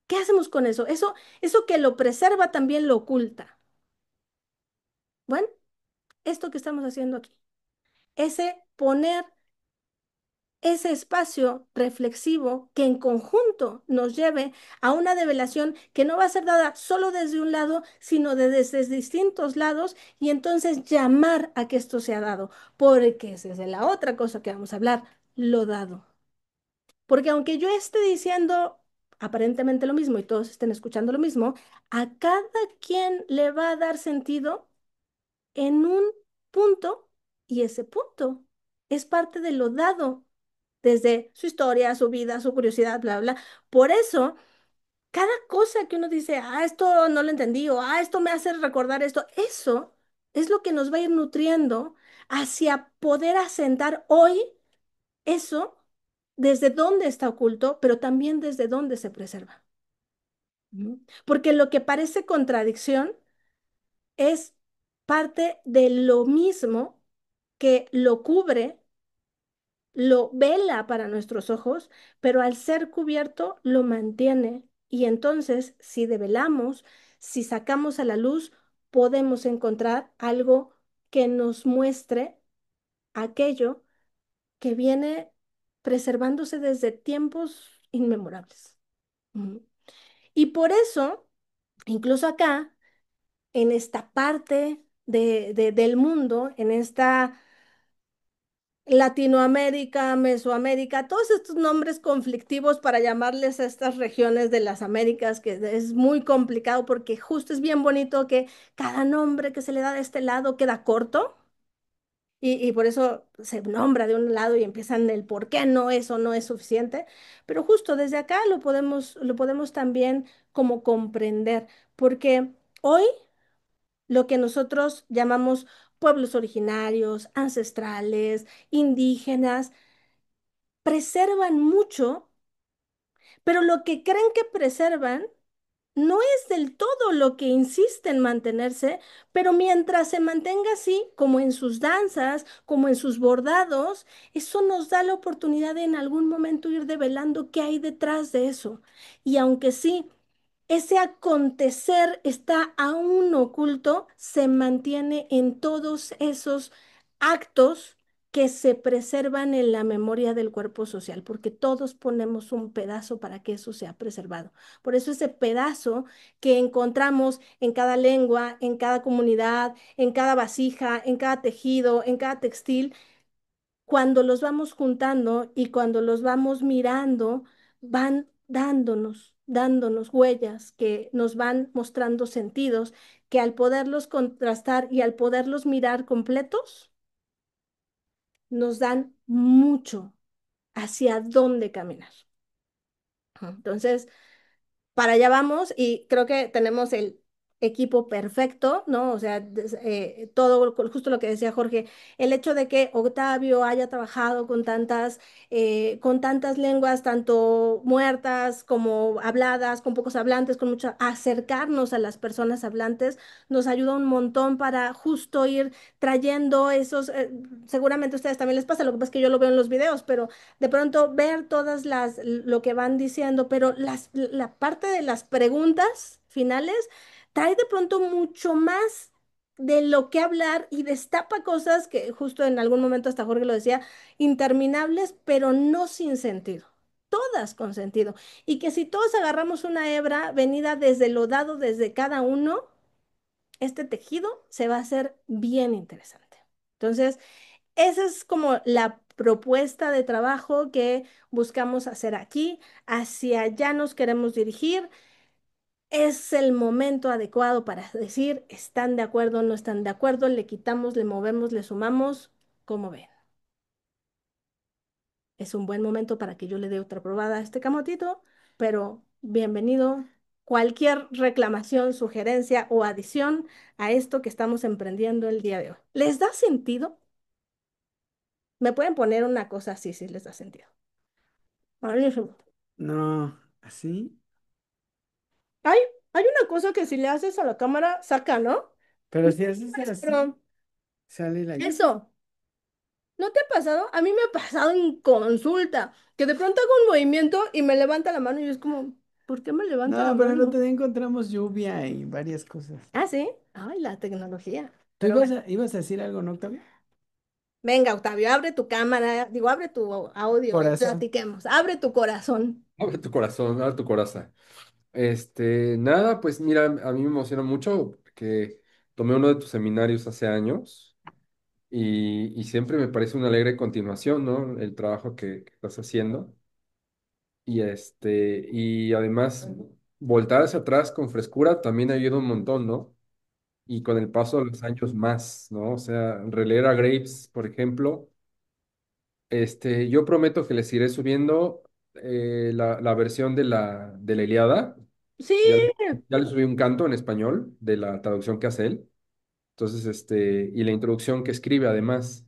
¿Qué hacemos con eso? Eso que lo preserva también lo oculta. Bueno, esto que estamos haciendo aquí. Ese poner ese espacio reflexivo que en conjunto nos lleve a una develación que no va a ser dada solo desde un lado, sino desde distintos lados y entonces llamar a que esto sea dado, porque esa es de la otra cosa que vamos a hablar, lo dado. Porque aunque yo esté diciendo aparentemente lo mismo y todos estén escuchando lo mismo, a cada quien le va a dar sentido en un punto y ese punto es parte de lo dado desde su historia, su vida, su curiosidad, bla, bla. Por eso, cada cosa que uno dice, ah, esto no lo entendí o ah, esto me hace recordar esto, eso es lo que nos va a ir nutriendo hacia poder asentar hoy eso desde dónde está oculto, pero también desde dónde se preserva. ¿Mm? Porque lo que parece contradicción es parte de lo mismo que lo cubre, lo vela para nuestros ojos, pero al ser cubierto lo mantiene. Y entonces, si develamos, si sacamos a la luz, podemos encontrar algo que nos muestre aquello que viene preservándose desde tiempos inmemorables. Ujú. Y por eso, incluso acá, en esta parte del mundo, en esta Latinoamérica, Mesoamérica, todos estos nombres conflictivos para llamarles a estas regiones de las Américas, que es muy complicado porque justo es bien bonito que cada nombre que se le da de este lado queda corto y por eso se nombra de un lado y empiezan el por qué no, eso no es suficiente, pero justo desde acá lo podemos también como comprender, porque hoy lo que nosotros llamamos pueblos originarios, ancestrales, indígenas, preservan mucho, pero lo que creen que preservan no es del todo lo que insiste en mantenerse, pero mientras se mantenga así, como en sus danzas, como en sus bordados, eso nos da la oportunidad de en algún momento ir develando qué hay detrás de eso. Y aunque sí, ese acontecer está aún oculto, se mantiene en todos esos actos que se preservan en la memoria del cuerpo social, porque todos ponemos un pedazo para que eso sea preservado. Por eso ese pedazo que encontramos en cada lengua, en cada comunidad, en cada vasija, en cada tejido, en cada textil, cuando los vamos juntando y cuando los vamos mirando, van dándonos huellas que nos van mostrando sentidos que al poderlos contrastar y al poderlos mirar completos, nos dan mucho hacia dónde caminar. Entonces, para allá vamos y creo que tenemos el equipo perfecto, ¿no? O sea, todo, justo lo que decía Jorge, el hecho de que Octavio haya trabajado con tantas lenguas, tanto muertas como habladas, con pocos hablantes, con mucho, acercarnos a las personas hablantes, nos ayuda un montón para justo ir trayendo esos, seguramente a ustedes también les pasa, lo que pasa es que yo lo veo en los videos, pero de pronto ver lo que van diciendo, pero la parte de las preguntas finales trae de pronto mucho más de lo que hablar y destapa cosas que justo en algún momento hasta Jorge lo decía, interminables, pero no sin sentido. todas con sentido. Y que si todos agarramos una hebra venida desde lo dado desde cada uno, este tejido se va a hacer bien interesante. Entonces, esa es como la propuesta de trabajo que buscamos hacer aquí. Hacia allá nos queremos dirigir. Es el momento adecuado para decir, ¿están de acuerdo o no están de acuerdo? Le quitamos, le movemos, le sumamos. ¿Cómo ven? Es un buen momento para que yo le dé otra probada a este camotito, pero bienvenido. Cualquier reclamación, sugerencia o adición a esto que estamos emprendiendo el día de hoy. ¿Les da sentido? Me pueden poner una cosa así si les da sentido. Buenísimo. No, así. Hay, hay una cosa que si le haces a la cámara, saca, ¿no? Pero si haces así, Pero sale la... eso, ¿no te ha pasado? A mí me ha pasado en consulta, que de pronto hago un movimiento y me levanta la mano y es como, ¿por qué me levanta la No, pero el mano? otro día encontramos lluvia y varias cosas. Ah, sí. Ay, la tecnología. ¿Tú Pero ibas bueno, a decir algo, no, Octavio? venga, Octavio, abre tu cámara, digo, abre tu audio y Corazón. platiquemos. Abre tu corazón. Abre tu corazón, abre tu coraza. Nada, pues mira, a mí me emociona mucho que tomé uno de tus seminarios hace años y siempre me parece una alegre continuación, ¿no? El trabajo que estás haciendo. Y además, voltar hacia atrás con frescura también ayuda un montón, ¿no? Y con el paso de los años más, ¿no? O sea, releer a Graves, por ejemplo, yo prometo que les iré subiendo la versión de la Ilíada. Sí, Ya, ya le subí un canto en español de la traducción que hace él. Entonces, y la introducción que escribe además.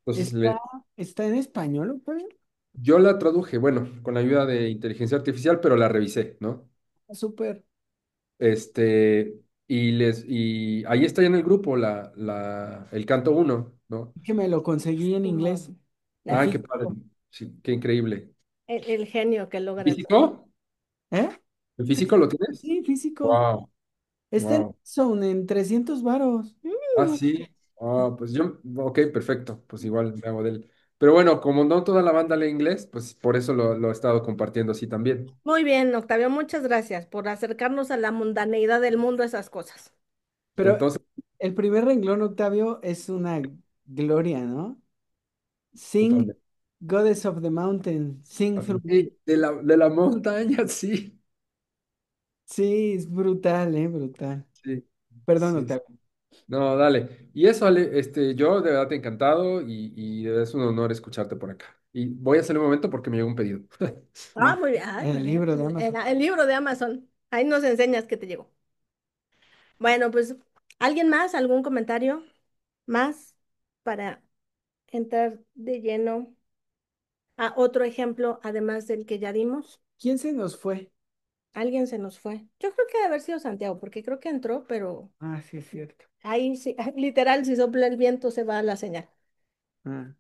Entonces, ¿Está, está en español, Octavio? yo la traduje, bueno, con la ayuda de inteligencia artificial, pero la revisé, ¿no? Ah, súper. Y ahí está ya en el grupo el canto uno, ¿no? Es que me lo conseguí en inglés. El Ah, qué padre. físico. Sí, qué increíble. el genio que logra el... ¿Físico? ¿Eh? ¿El Sí, físico lo tienes? sí, físico. Wow, Está en wow. Amazon en 300 varos. Ah, Mm, sí. Ah, pues yo, ok, perfecto. Pues igual me hago de él. Pero bueno, como no toda la banda lee inglés, pues por eso lo he estado compartiendo así también. muy bien, Octavio, muchas gracias por acercarnos a la mundaneidad del mundo, esas cosas. Pero Entonces, el primer renglón, Octavio, es una gloria, ¿no? Sing, totalmente. Goddess of the Mountain, sing through me. Sí, de la montaña, sí. Sí, es brutal, brutal. Sí, Perdón, sí. Octavio. No, dale. Y eso, Ale, yo de verdad te he encantado y es un honor escucharte por acá. Y voy a hacer un momento porque me llegó un pedido. Ah, Va, muy bien. Ay, muy el bien. libro de Amazon. El libro de Amazon. Ahí nos enseñas que te llegó. Bueno, pues, ¿alguien más? ¿Algún comentario más para entrar de lleno a otro ejemplo, además del que ya dimos? ¿Quién se nos fue? Alguien se nos fue. Yo creo que debe haber sido Santiago, porque creo que entró, pero Ah, sí, es cierto. ahí sí, literal, si sopla el viento se va la señal. Ah,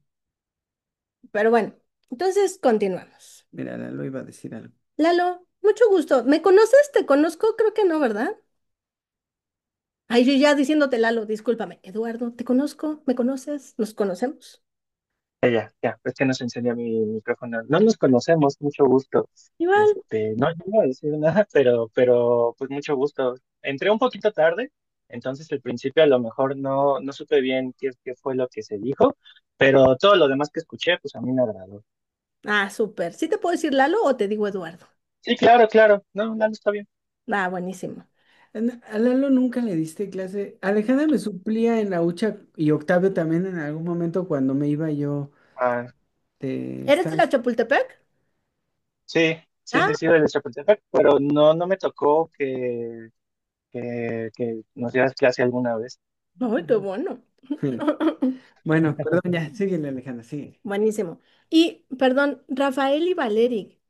Pero bueno, entonces continuamos. mira, lo iba a decir algo. Lalo, mucho gusto. ¿Me conoces? ¿Te conozco? Creo que no, ¿verdad? Ay, yo ya diciéndote Lalo, discúlpame. Eduardo, ¿te conozco? ¿Me conoces? ¿Nos conocemos? Ya, es que nos enseña mi micrófono. No nos conocemos, mucho gusto. Igual. No, yo no voy a decir nada, pero pues mucho gusto. Entré un poquito tarde, entonces al principio a lo mejor no supe bien qué fue lo que se dijo, pero todo lo demás que escuché, pues a mí me agradó. Ah, súper. ¿Sí te puedo decir Lalo o te digo Eduardo? Sí, claro, claro. No, está bien. Ah, buenísimo. A Lalo nunca le diste clase. Alejandra me suplía en la hucha y Octavio también en algún momento cuando me iba yo Ah, de ¿Eres de estancia. la Chapultepec? sí, sí, Ah, sí, sí, de Chapultepec, pero no me tocó que nos dieras clase alguna vez. ay, qué bueno. Bueno, perdón, ya, síguele, Alejandra, sigue. Buenísimo. Y, perdón, Rafael y Valery.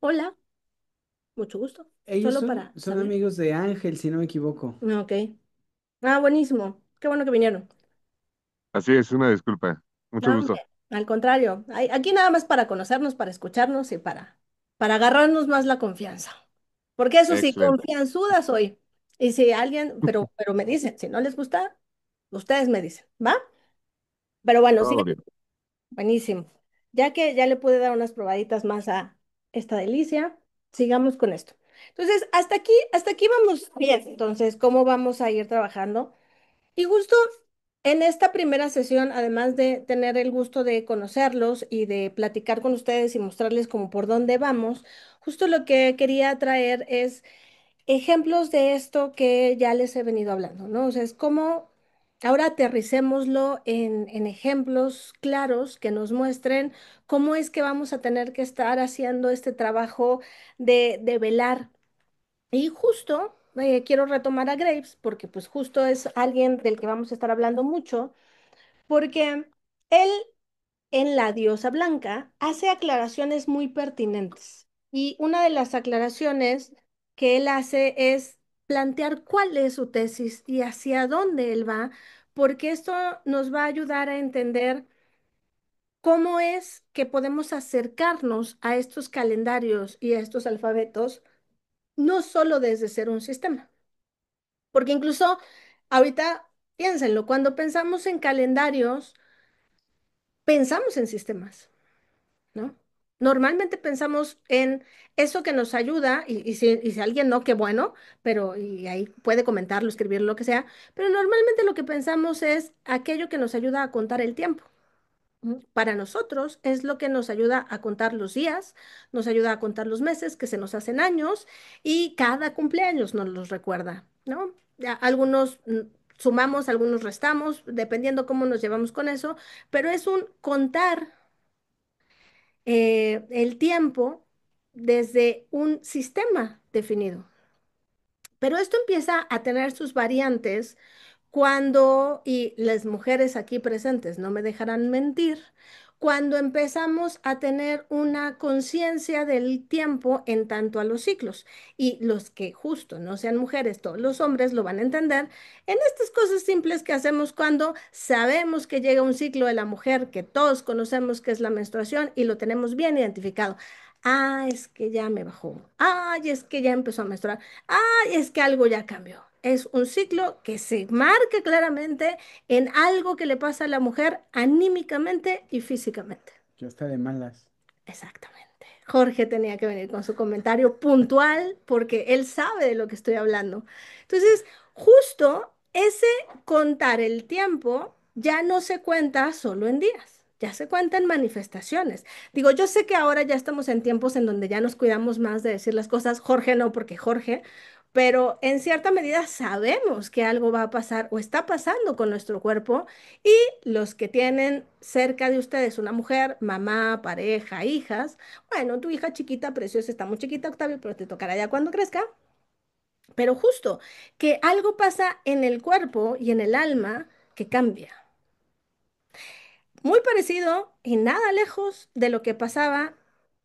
Hola, mucho gusto. Ellos Solo son, para son saber. amigos de Ángel, si no me equivoco. Ok. Ah, buenísimo. Qué bueno que vinieron. Así es, una disculpa. Mucho No, gusto. hombre, al contrario. Aquí nada más para conocernos, para escucharnos y para agarrarnos más la confianza. Porque eso sí, Excelente. confianzuda soy. Y si alguien, pero me dicen, si no les gusta, ustedes me dicen, ¿va? Pero bueno, sigue. Todo bien. Buenísimo. Ya que ya le pude dar unas probaditas más a esta delicia. Sigamos con esto. Entonces, hasta aquí vamos bien. Entonces, ¿cómo vamos a ir trabajando? Y justo en esta primera sesión, además de tener el gusto de conocerlos y de platicar con ustedes y mostrarles como por dónde vamos, justo lo que quería traer es ejemplos de esto que ya les he venido hablando, ¿no? O sea, es como ahora aterricémoslo en ejemplos claros que nos muestren cómo es que vamos a tener que estar haciendo este trabajo de velar. Y justo quiero retomar a Graves porque pues justo es alguien del que vamos a estar hablando mucho, porque él en La diosa blanca hace aclaraciones muy pertinentes. Y una de las aclaraciones que él hace es plantear cuál es su tesis y hacia dónde él va, porque esto nos va a ayudar a entender cómo es que podemos acercarnos a estos calendarios y a estos alfabetos, no solo desde ser un sistema, porque incluso ahorita, piénsenlo, cuando pensamos en calendarios, pensamos en sistemas. ¿No? Normalmente pensamos en eso que nos ayuda, y si alguien no, qué bueno, pero y ahí puede comentarlo, escribirlo, lo que sea, pero normalmente lo que pensamos es aquello que nos ayuda a contar el tiempo. Para nosotros es lo que nos ayuda a contar los días, nos ayuda a contar los meses que se nos hacen años y cada cumpleaños nos los recuerda, ¿no? Ya, algunos sumamos, algunos restamos, dependiendo cómo nos llevamos con eso, pero es un contar el tiempo desde un sistema definido. Pero esto empieza a tener sus variantes cuando, y las mujeres aquí presentes no me dejarán mentir, cuando empezamos a tener una conciencia del tiempo en tanto a los ciclos. Y los que justo no sean mujeres, todos los hombres lo van a entender en estas cosas simples que hacemos cuando sabemos que llega un ciclo de la mujer, que todos conocemos que es la menstruación y lo tenemos bien identificado. Ah, es que ya me bajó. Ay, es que ya empezó a menstruar. Ay, es que algo ya cambió. Es un ciclo que se marca claramente en algo que le pasa a la mujer anímicamente y físicamente. Ya está de malas. Exactamente. Jorge tenía que venir con su comentario puntual porque él sabe de lo que estoy hablando. Entonces, justo ese contar el tiempo ya no se cuenta solo en días, ya se cuenta en manifestaciones. Digo, yo sé que ahora ya estamos en tiempos en donde ya nos cuidamos más de decir las cosas, Jorge no, porque Jorge, pero en cierta medida sabemos que algo va a pasar o está pasando con nuestro cuerpo y los que tienen cerca de ustedes una mujer, mamá, pareja, hijas, bueno, tu hija chiquita, preciosa, está muy chiquita, Octavio, pero te tocará ya cuando crezca. Pero justo que algo pasa en el cuerpo y en el alma que cambia. Muy parecido y nada lejos de lo que pasaba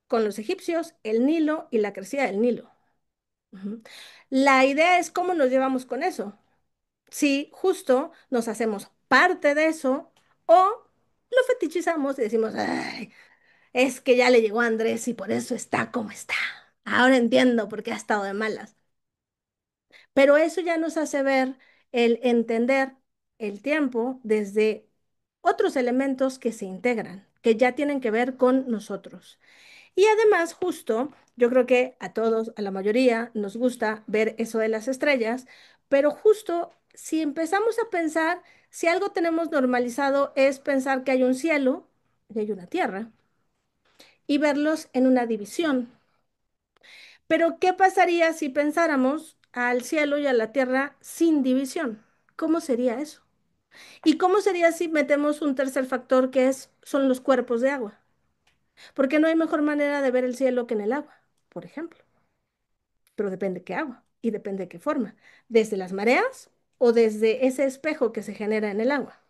con los egipcios, el Nilo y la crecida del Nilo. Ujú. La idea es cómo nos llevamos con eso. Si justo nos hacemos parte de eso o lo fetichizamos y decimos, ay, es que ya le llegó a Andrés y por eso está como está. Ahora entiendo por qué ha estado de malas. Pero eso ya nos hace ver el entender el tiempo desde otros elementos que se integran, que ya tienen que ver con nosotros. Y además, justo, yo creo que a todos, a la mayoría, nos gusta ver eso de las estrellas, pero justo si empezamos a pensar, si algo tenemos normalizado es pensar que hay un cielo y hay una tierra y verlos en una división. Pero ¿qué pasaría si pensáramos al cielo y a la tierra sin división? ¿Cómo sería eso? ¿Y cómo sería si metemos un tercer factor que son los cuerpos de agua? Porque no hay mejor manera de ver el cielo que en el agua, por ejemplo. Pero depende qué agua y depende qué forma. Desde las mareas o desde ese espejo que se genera en el agua.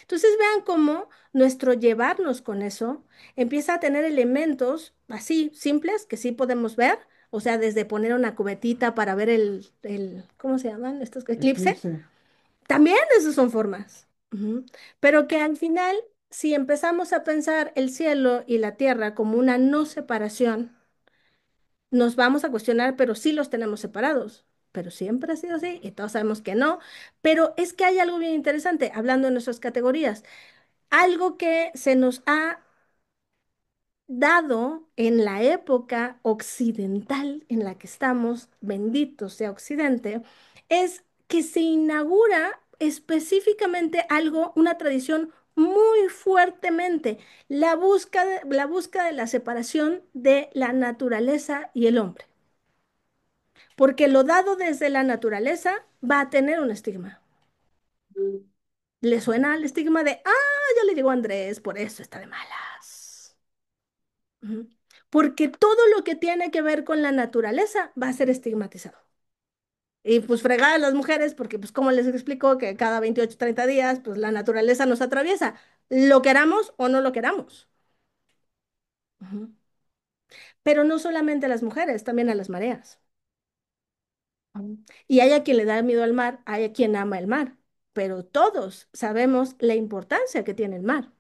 Entonces vean cómo nuestro llevarnos con eso empieza a tener elementos así simples que sí podemos ver, o sea, desde poner una cubetita para ver ¿cómo se llaman estos? Eclipse. Eclipse. También esas son formas. Ujú. Pero que al final, si empezamos a pensar el cielo y la tierra como una no separación, nos vamos a cuestionar, pero sí los tenemos separados. Pero siempre ha sido así y todos sabemos que no. Pero es que hay algo bien interesante, hablando de nuestras categorías, algo que se nos ha dado en la época occidental en la que estamos, bendito sea Occidente, es que se inaugura específicamente algo, una tradición muy fuertemente, la búsqueda de la separación de la naturaleza y el hombre, porque lo dado desde la naturaleza va a tener un estigma. ¿Le suena el estigma de, ya le llegó Andrés, por eso está de malas? Ujú. Porque todo lo que tiene que ver con la naturaleza va a ser estigmatizado. Y pues fregar a las mujeres, porque pues como les explico que cada 28 30 días, pues la naturaleza nos atraviesa, lo queramos o no lo queramos. Ujú. Pero no solamente a las mujeres, también a las mareas. Ujú. Y hay a quien le da miedo al mar, hay a quien ama el mar, pero todos sabemos la importancia que tiene el mar.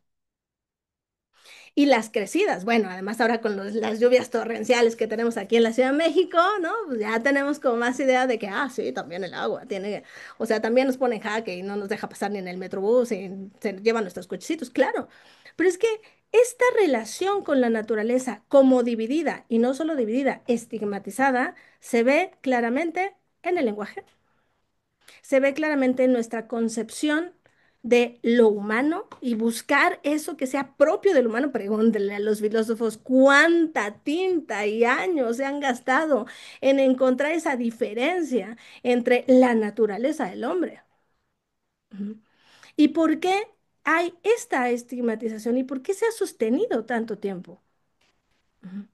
Y las crecidas, bueno, además ahora con las lluvias torrenciales que tenemos aquí en la Ciudad de México, ¿no? Pues ya tenemos como más idea de que, sí, también el agua tiene, o sea, también nos pone en jaque y no nos deja pasar ni en el metrobús y se llevan nuestros cochecitos, claro. Pero es que esta relación con la naturaleza como dividida, y no solo dividida, estigmatizada, se ve claramente en el lenguaje, se ve claramente en nuestra concepción de lo humano y buscar eso que sea propio del humano. Pregúntenle a los filósofos cuánta tinta y años se han gastado en encontrar esa diferencia entre la naturaleza del hombre. Ujú. ¿Y por qué hay esta estigmatización y por qué se ha sostenido tanto tiempo? Ujú.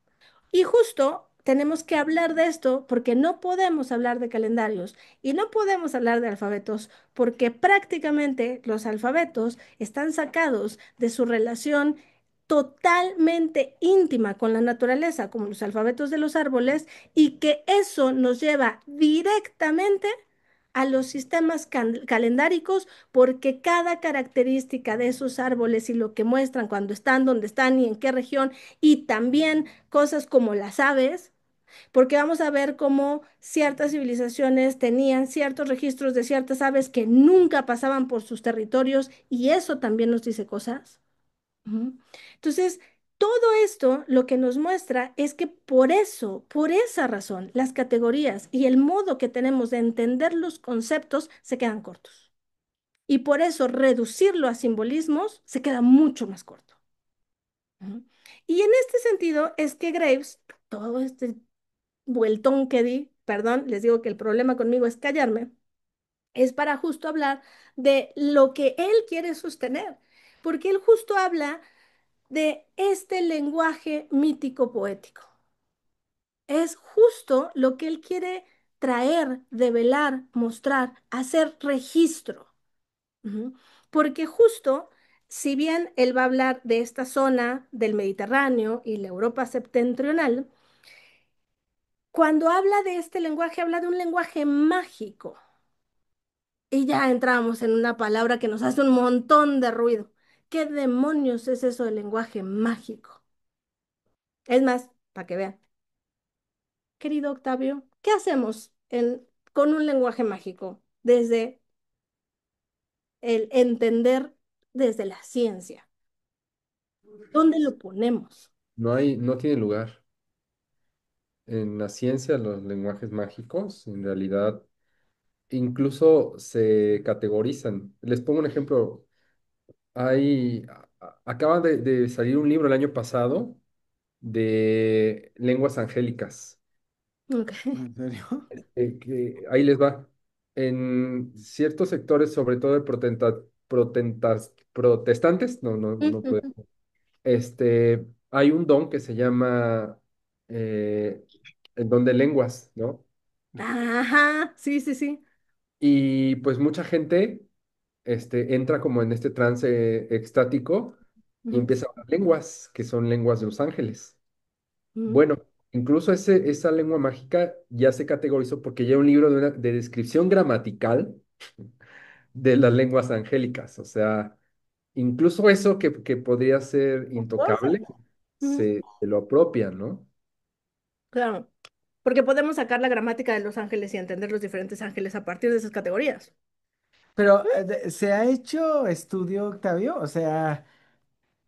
Y justo tenemos que hablar de esto porque no podemos hablar de calendarios y no podemos hablar de alfabetos porque prácticamente los alfabetos están sacados de su relación totalmente íntima con la naturaleza, como los alfabetos de los árboles, y que eso nos lleva directamente a los sistemas calendáricos porque cada característica de esos árboles y lo que muestran cuando están, dónde están y en qué región, y también cosas como las aves, porque vamos a ver cómo ciertas civilizaciones tenían ciertos registros de ciertas aves que nunca pasaban por sus territorios y eso también nos dice cosas. Ujú. Entonces, todo esto lo que nos muestra es que por eso, por esa razón, las categorías y el modo que tenemos de entender los conceptos se quedan cortos. Y por eso reducirlo a simbolismos se queda mucho más corto. Ujú. Y en este sentido es que Graves, todo este vueltón que di, perdón, les digo que el problema conmigo es callarme, es para justo hablar de lo que él quiere sostener, porque él justo habla de este lenguaje mítico poético. Es justo lo que él quiere traer, develar, mostrar, hacer registro. Ujú. Porque justo, si bien él va a hablar de esta zona del Mediterráneo y la Europa septentrional, cuando habla de este lenguaje, habla de un lenguaje mágico. Y ya entramos en una palabra que nos hace un montón de ruido. ¿Qué demonios es eso del lenguaje mágico? Es más, para que vean, querido Octavio, ¿qué hacemos con un lenguaje mágico desde el entender desde la ciencia? ¿Dónde lo ponemos? No tiene lugar. En la ciencia, los lenguajes mágicos, en realidad, incluso se categorizan. Les pongo un ejemplo. Acaba de salir un libro el año pasado de lenguas angélicas. Ok. ¿En serio? Ahí les va. En ciertos sectores, sobre todo de protestantes, no puede. Hay un don que se llama eh, el don de lenguas, ¿no? Ajá, sí, sí, sí. Y pues mucha gente entra como en este trance extático y Ujú, empieza a hablar lenguas, que son lenguas de los ángeles. ujú. Bueno, incluso esa lengua mágica ya se categorizó porque ya hay un libro de descripción gramatical de las lenguas angélicas. O sea, incluso eso que podría ser ¿Qué cosa? intocable, Ujú. se lo apropia, ¿no? Claro, porque podemos sacar la gramática de los ángeles y entender los diferentes ángeles a partir de esas categorías. Pero, ¿se ha hecho estudio, Octavio? O sea,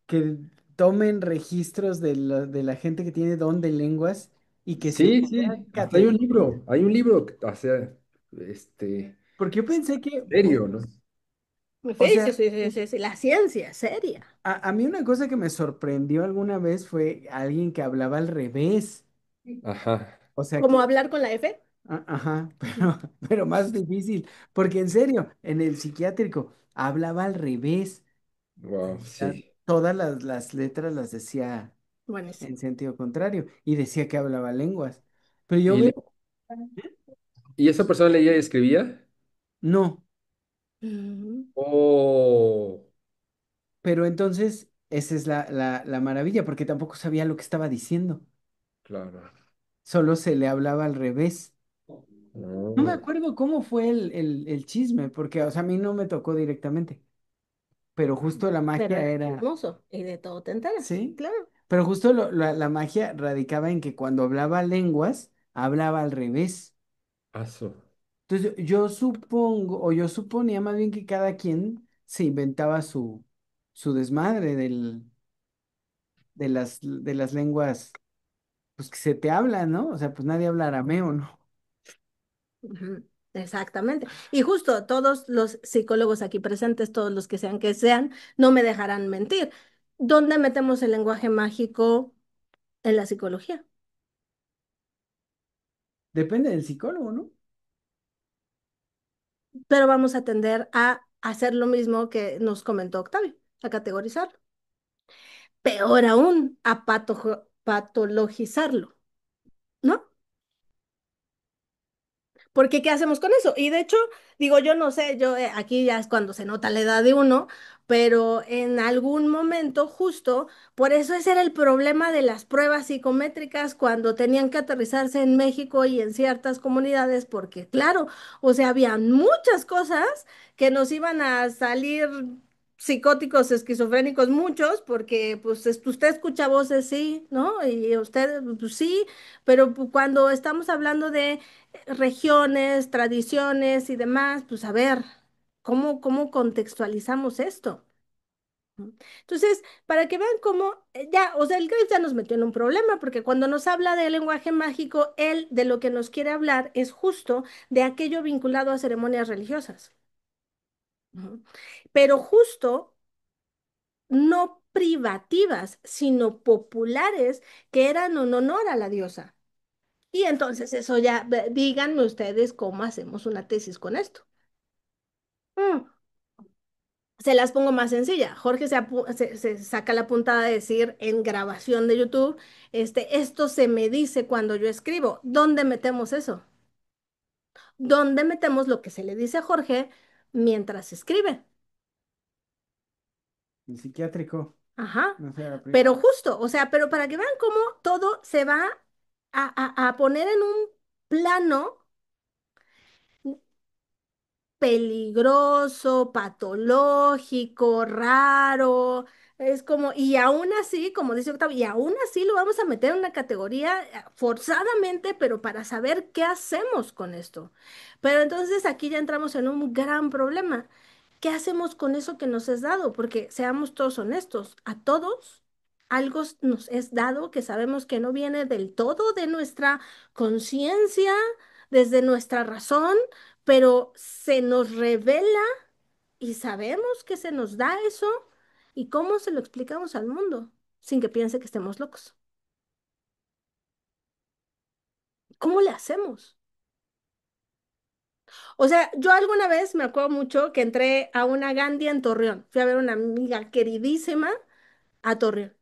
que tomen registros de la gente que tiene don de lenguas y que se Sí, pueda sí, hasta categorizar. hay un libro, o sea, este, Porque yo pensé que, serio, ¿no? o Sí, sí, sea, sí, sí, sí, sí, la ciencia, seria. a mí una cosa que me sorprendió alguna vez fue alguien que hablaba al revés. Ajá, O sea ¿Cómo que, hablar con la F? ajá, pero más difícil, porque en serio, en el psiquiátrico hablaba al revés. wow, Ya sí. todas las letras las decía Buenísimo. en sentido contrario y decía que hablaba lenguas. Pero yo ¿Y, veo, y esa persona leía y escribía? no, Mm. Oh, pero entonces esa es la maravilla, porque tampoco sabía lo que estaba diciendo, claro. solo se le hablaba al revés. No me Oh, acuerdo cómo fue el chisme, porque, o sea, a mí no me tocó directamente, pero justo la Pero magia es era, hermoso y de todo te enteras, ¿sí? claro. Pero justo la magia radicaba en que cuando hablaba lenguas, hablaba al revés. aso. Entonces yo supongo, o yo suponía más bien que cada quien se inventaba su desmadre de las lenguas, pues que se te hablan, ¿no? O sea, pues nadie habla arameo, ¿no? Ujú. Exactamente. Y justo todos los psicólogos aquí presentes, todos los que sean, no me dejarán mentir. ¿Dónde metemos el lenguaje mágico en la psicología? Depende del psicólogo, ¿no? Pero vamos a tender a hacer lo mismo que nos comentó Octavio, a categorizarlo. Peor aún, a patologizarlo, ¿no? Porque ¿qué hacemos con eso? Y de hecho, digo, yo no sé, yo aquí ya es cuando se nota la edad de uno, pero en algún momento justo, por eso ese era el problema de las pruebas psicométricas cuando tenían que aterrizarse en México y en ciertas comunidades, porque claro, o sea, había muchas cosas que nos iban a salir psicóticos, esquizofrénicos, muchos, porque pues usted escucha voces, sí, ¿no? Y usted, pues sí, pero cuando estamos hablando de regiones, tradiciones y demás, pues a ver, ¿cómo contextualizamos esto? Entonces, para que vean cómo, ya, o sea, el Graves ya nos metió en un problema, porque cuando nos habla de lenguaje mágico, él de lo que nos quiere hablar es justo de aquello vinculado a ceremonias religiosas. Ujú. Pero justo no privativas, sino populares, que eran en honor a la diosa. Y entonces eso ya, díganme ustedes cómo hacemos una tesis con esto. Mm, Se las pongo más sencilla. Jorge se saca la puntada de decir en grabación de YouTube, esto se me dice cuando yo escribo. ¿Dónde metemos eso? ¿Dónde metemos lo que se le dice a Jorge mientras escribe? El psiquiátrico Ajá. no se aplica. Pero justo, o sea, pero para que vean cómo todo se va a poner en un plano peligroso, patológico, raro. Es como, y aún así, como dice Octavio, y aún así lo vamos a meter en una categoría forzadamente, pero para saber qué hacemos con esto. Pero entonces aquí ya entramos en un gran problema. ¿Qué hacemos con eso que nos es dado? Porque seamos todos honestos, a todos algo nos es dado que sabemos que no viene del todo de nuestra conciencia, desde nuestra razón, pero se nos revela y sabemos que se nos da eso y cómo se lo explicamos al mundo sin que piense que estemos locos. ¿Cómo le hacemos? O sea, yo alguna vez me acuerdo mucho que entré a una Gandhi en Torreón. Fui a ver a una amiga queridísima a Torreón.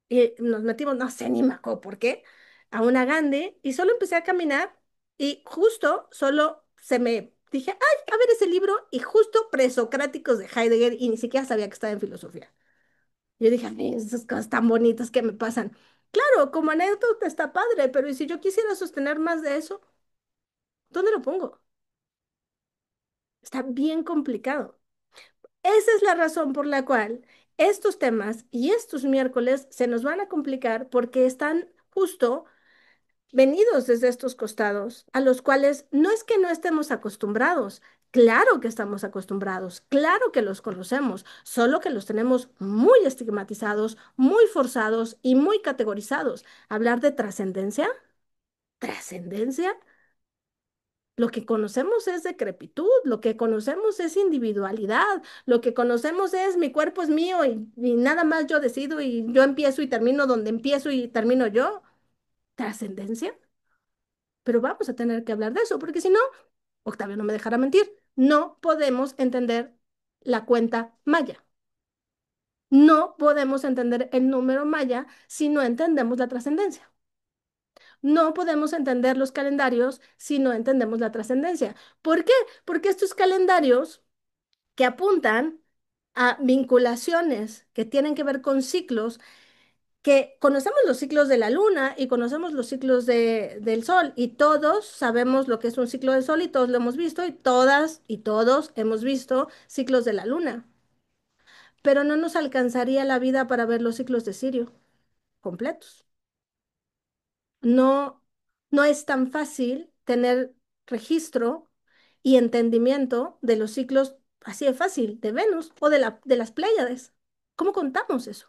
Y nos metimos, no sé, ni me acuerdo por qué, a una Gandhi y solo empecé a caminar y justo solo se me dije, ay, a ver ese libro y justo presocráticos de Heidegger y ni siquiera sabía que estaba en filosofía. Yo dije, ay, esas cosas tan bonitas que me pasan. Claro, como anécdota está padre, pero ¿y si yo quisiera sostener más de eso? ¿Dónde lo pongo? Está bien complicado. Esa es la razón por la cual estos temas y estos miércoles se nos van a complicar porque están justo venidos desde estos costados, a los cuales no es que no estemos acostumbrados, Claro que estamos acostumbrados, claro que los conocemos, solo que los tenemos muy estigmatizados, muy forzados y muy categorizados. Hablar de trascendencia, trascendencia, lo que conocemos es decrepitud, lo que conocemos es individualidad, lo que conocemos es mi cuerpo es mío y nada más yo decido y yo empiezo y termino donde empiezo y termino yo. Trascendencia. Pero vamos a tener que hablar de eso, porque si no, Octavio no me dejará mentir, no podemos entender la cuenta maya. No podemos entender el número maya si no entendemos la trascendencia. No podemos entender los calendarios si no entendemos la trascendencia. ¿Por qué? Porque estos calendarios que apuntan a vinculaciones que tienen que ver con ciclos, que conocemos los ciclos de la luna y conocemos los ciclos del sol y todos sabemos lo que es un ciclo del sol y todos lo hemos visto y todas y todos hemos visto ciclos de la luna, pero no nos alcanzaría la vida para ver los ciclos de Sirio completos. No, no es tan fácil tener registro y entendimiento de los ciclos así de fácil de Venus o de las Pléyades. ¿Cómo contamos eso?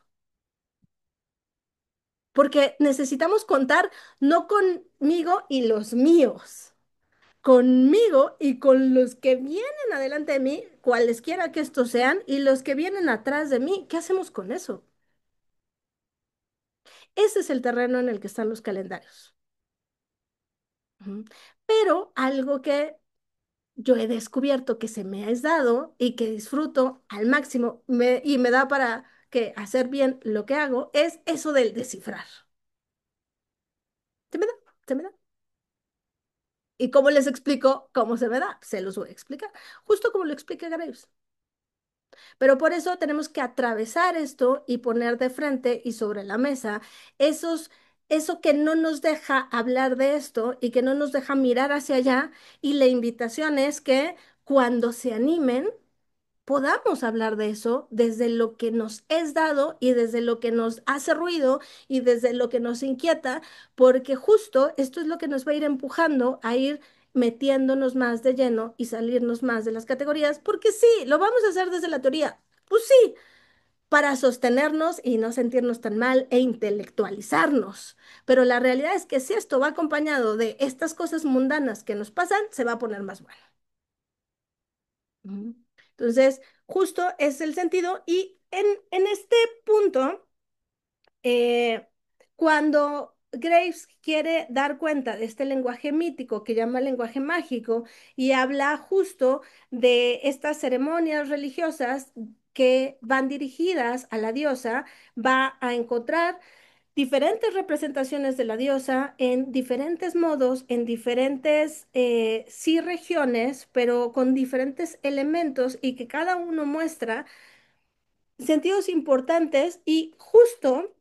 Porque necesitamos contar no conmigo y los míos, conmigo y con los que vienen adelante de mí, cualesquiera que estos sean, y los que vienen atrás de mí. ¿Qué hacemos con eso? Ese es el terreno en el que están los calendarios. Ujú. Pero algo que yo he descubierto que se me ha dado y que disfruto al máximo y me da para que hacer bien lo que hago es eso del descifrar. Se me da, se me da. ¿Y cómo les explico cómo se me da? Se los voy a explicar, justo como lo explica Graves. Pero por eso tenemos que atravesar esto y poner de frente y sobre la mesa esos, eso que no nos deja hablar de esto y que no nos deja mirar hacia allá. Y la invitación es que cuando se animen, podamos hablar de eso desde lo que nos es dado y desde lo que nos hace ruido y desde lo que nos inquieta, porque justo esto es lo que nos va a ir empujando a ir metiéndonos más de lleno y salirnos más de las categorías, porque sí, lo vamos a hacer desde la teoría, pues sí, para sostenernos y no sentirnos tan mal e intelectualizarnos. Pero la realidad es que si esto va acompañado de estas cosas mundanas que nos pasan, se va a poner más bueno. Ujú. Entonces, justo es el sentido y en este punto, eh, cuando Graves quiere dar cuenta de este lenguaje mítico que llama lenguaje mágico y habla justo de estas ceremonias religiosas que van dirigidas a la diosa, va a encontrar diferentes representaciones de la diosa en diferentes modos, en diferentes, sí, regiones, pero con diferentes elementos y que cada uno muestra sentidos importantes y justo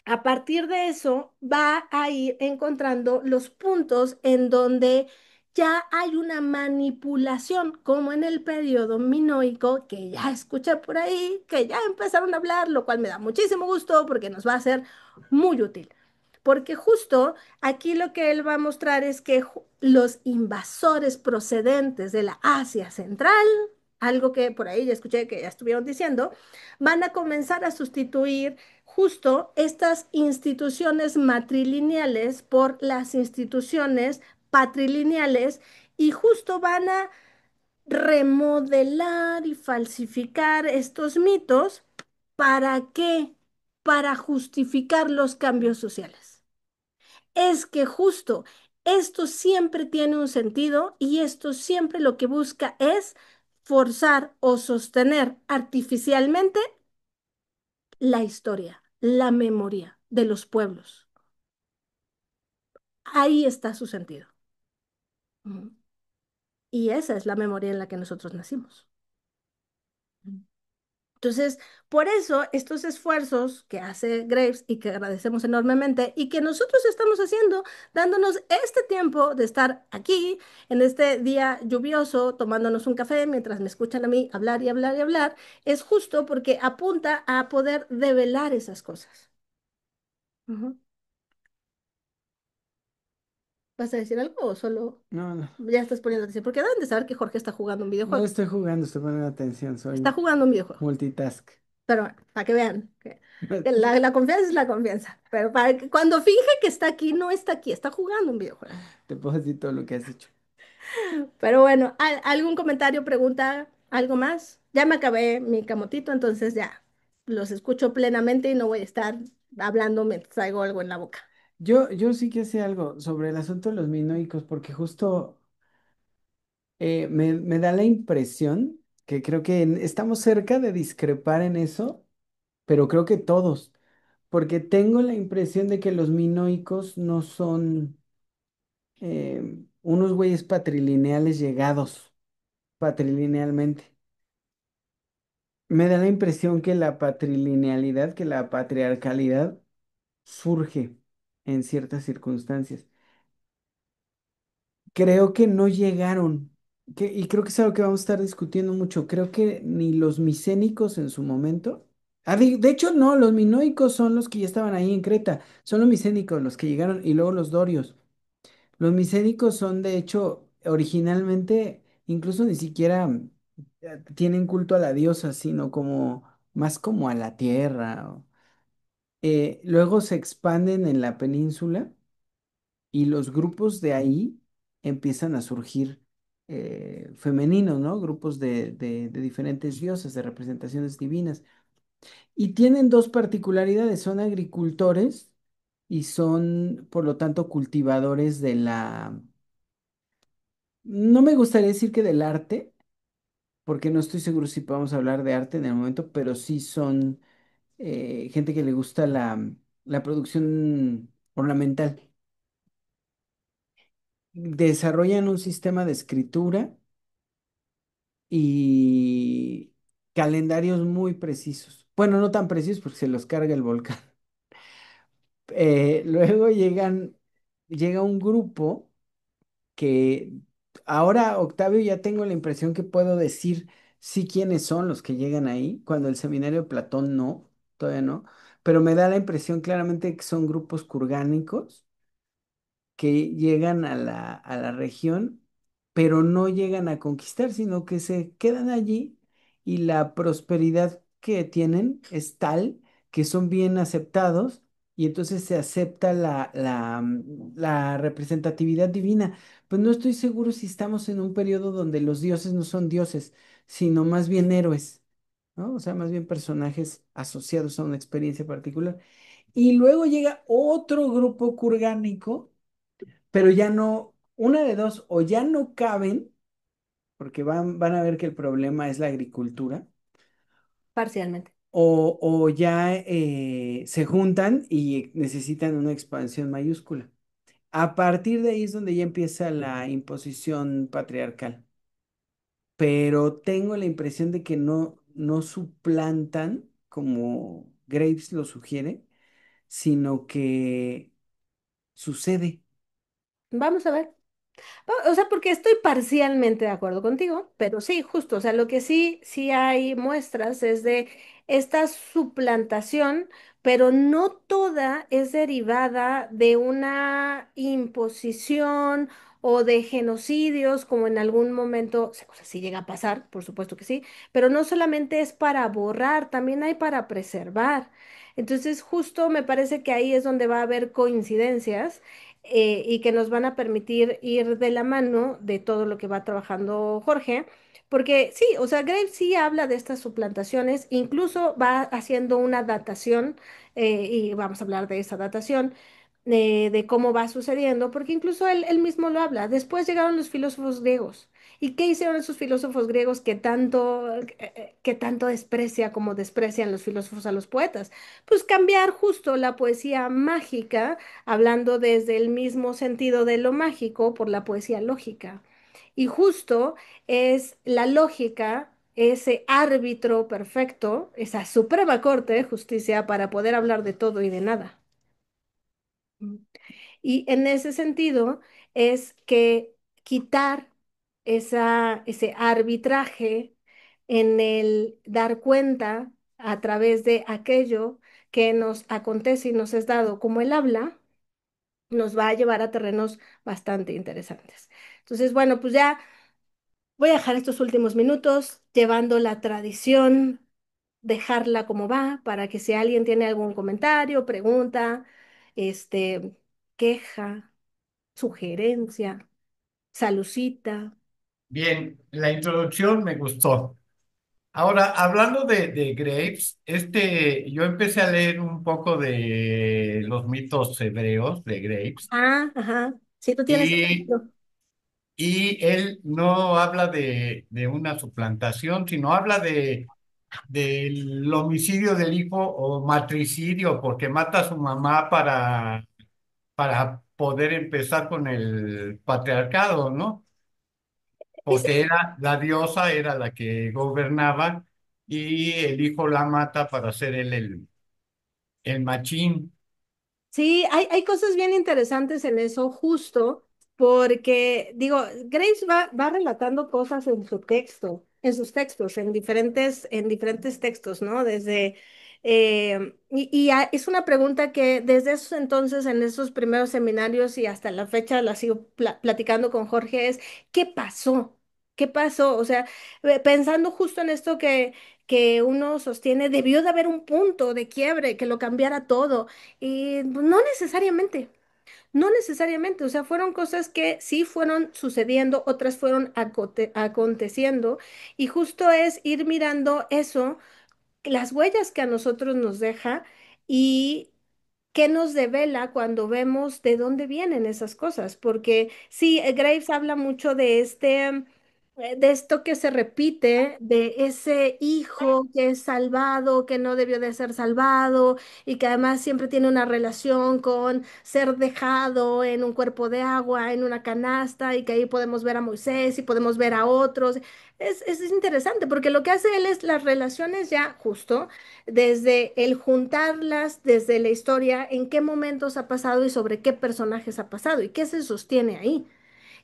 a partir de eso va a ir encontrando los puntos en donde ya hay una manipulación, como en el periodo minoico, que ya escuché por ahí, que ya empezaron a hablar, lo cual me da muchísimo gusto porque nos va a ser muy útil. Porque justo aquí lo que él va a mostrar es que los invasores procedentes de la Asia Central, algo que por ahí ya escuché que ya estuvieron diciendo, van a comenzar a sustituir justo estas instituciones matrilineales por las instituciones patrilineales y justo van a remodelar y falsificar estos mitos. ¿Para qué? Para justificar los cambios sociales. Es que justo esto siempre tiene un sentido y esto siempre lo que busca es forzar o sostener artificialmente la historia, la memoria de los pueblos. Ahí está su sentido. Ujú. Y esa es la memoria en la que nosotros nacimos. Ujú. Entonces, por eso estos esfuerzos que hace Graves y que agradecemos enormemente y que nosotros estamos haciendo, dándonos este tiempo de estar aquí en este día lluvioso, tomándonos un café mientras me escuchan a mí hablar y hablar y hablar, es justo porque apunta a poder develar esas cosas. Ujú. ¿Vas a decir algo o solo No, no, ya estás poniendo atención? Porque deben de saber que Jorge está jugando un no videojuego. estoy jugando, estoy poniendo atención, Está soy jugando un videojuego. multitask. Pero bueno, para que vean que la confianza es la confianza. Pero para que cuando finge que está aquí, no está aquí, está jugando un videojuego. Te puedo decir todo lo que has hecho. Pero bueno, ¿algún comentario, pregunta, algo más? Ya me acabé mi camotito, entonces ya los escucho plenamente y no voy a estar hablando mientras traigo algo en la boca. Yo sí que sé algo sobre el asunto de los minoicos, porque justo me da la impresión que creo que estamos cerca de discrepar en eso, pero creo que todos, porque tengo la impresión de que los minoicos no son unos güeyes patrilineales llegados patrilinealmente. Me da la impresión que la patrilinealidad, que la patriarcalidad surge en ciertas circunstancias. Creo que no llegaron, y creo que es algo que vamos a estar discutiendo mucho. Creo que ni los micénicos en su momento. De hecho, no, los minoicos son los que ya estaban ahí en Creta. Son los micénicos los que llegaron y luego los dorios. Los micénicos son, de hecho, originalmente, incluso ni siquiera tienen culto a la diosa, sino como más como a la tierra. Luego se expanden en la península y los grupos de ahí empiezan a surgir femeninos, ¿no? Grupos de diferentes dioses, de representaciones divinas. Y tienen dos particularidades, son agricultores y son, por lo tanto, cultivadores de la... No me gustaría decir que del arte, porque no estoy seguro si podemos hablar de arte en el momento, pero sí son gente que le gusta la producción ornamental. Desarrollan un sistema de escritura y calendarios muy precisos. Bueno, no tan precisos porque se los carga el volcán. Luego llega un grupo que ahora, Octavio, ya tengo la impresión que puedo decir sí quiénes son los que llegan ahí, cuando el seminario de Platón no, todavía no, pero me da la impresión claramente que son grupos curgánicos que llegan a la región, pero no llegan a conquistar, sino que se quedan allí y la prosperidad que tienen es tal que son bien aceptados y entonces se acepta la representatividad divina. Pues no estoy seguro si estamos en un periodo donde los dioses no son dioses, sino más bien héroes, ¿no? O sea, más bien personajes asociados a una experiencia particular. Y luego llega otro grupo curgánico, pero ya no, una de dos, o ya no caben, porque van a ver que el problema es la agricultura, Parcialmente. o ya se juntan y necesitan una expansión mayúscula. A partir de ahí es donde ya empieza la imposición patriarcal. Pero tengo la impresión de que no suplantan, como Graves lo sugiere, sino que sucede. Vamos a ver. O sea, porque estoy parcialmente de acuerdo contigo, pero sí, justo, o sea, lo que sí hay muestras es de esta suplantación, pero no toda es derivada de una imposición o de genocidios, como en algún momento, o sea, sí llega a pasar, por supuesto que sí, pero no solamente es para borrar, también hay para preservar. Entonces, justo me parece que ahí es donde va a haber coincidencias y que nos van a permitir ir de la mano de todo lo que va trabajando Jorge, porque sí, o sea, Graves sí habla de estas suplantaciones, incluso va haciendo una datación, y vamos a hablar de esa datación. De cómo va sucediendo, porque incluso él mismo lo habla. Después llegaron los filósofos griegos. ¿Y qué hicieron esos filósofos griegos que tanto desprecia como desprecian los filósofos a los poetas? Pues cambiar justo la poesía mágica hablando desde el mismo sentido de lo mágico por la poesía lógica. Y justo es la lógica, ese árbitro perfecto, esa suprema corte de justicia para poder hablar de todo y de nada. Y en ese sentido es que quitar ese arbitraje en el dar cuenta a través de aquello que nos acontece y nos es dado como el habla, nos va a llevar a terrenos bastante interesantes. Entonces, bueno, pues ya voy a dejar estos últimos minutos llevando la tradición, dejarla como va, para que si alguien tiene algún comentario, pregunta, este, queja, sugerencia, salucita. Bien, la introducción me gustó. Ahora, hablando de Graves, yo empecé a leer un poco de los mitos hebreos de Graves Ah, ajá. Sí, tú tienes el y, libro. y él no habla de una suplantación, sino habla del homicidio del hijo o matricidio, porque mata a su mamá para poder empezar con el patriarcado, ¿no? Ese Porque era la diosa, era la que gobernaba y el hijo la mata para ser él el machín. Sí, hay cosas bien interesantes en eso, justo porque, digo, Grace va relatando cosas en su texto, en sus textos, en diferentes textos, ¿no? Es una pregunta que desde esos entonces, en esos primeros seminarios y hasta la fecha la sigo platicando con Jorge, es, ¿qué pasó? ¿Qué pasó? O sea, pensando justo en esto que uno sostiene, debió de haber un punto de quiebre que lo cambiara todo. Y pues, no necesariamente, no necesariamente, o sea, fueron cosas que sí fueron sucediendo, otras fueron aconteciendo, y justo es ir mirando eso, las huellas que a nosotros nos deja y qué nos devela cuando vemos de dónde vienen esas cosas, porque sí, Graves habla mucho de esto que se repite, de ese hijo que es salvado, que no debió de ser salvado y que además siempre tiene una relación con ser dejado en un cuerpo de agua, en una canasta, y que ahí podemos ver a Moisés y podemos ver a otros. Es interesante porque lo que hace él es las relaciones ya justo desde el juntarlas, desde la historia, en qué momentos ha pasado y sobre qué personajes ha pasado y qué se sostiene ahí.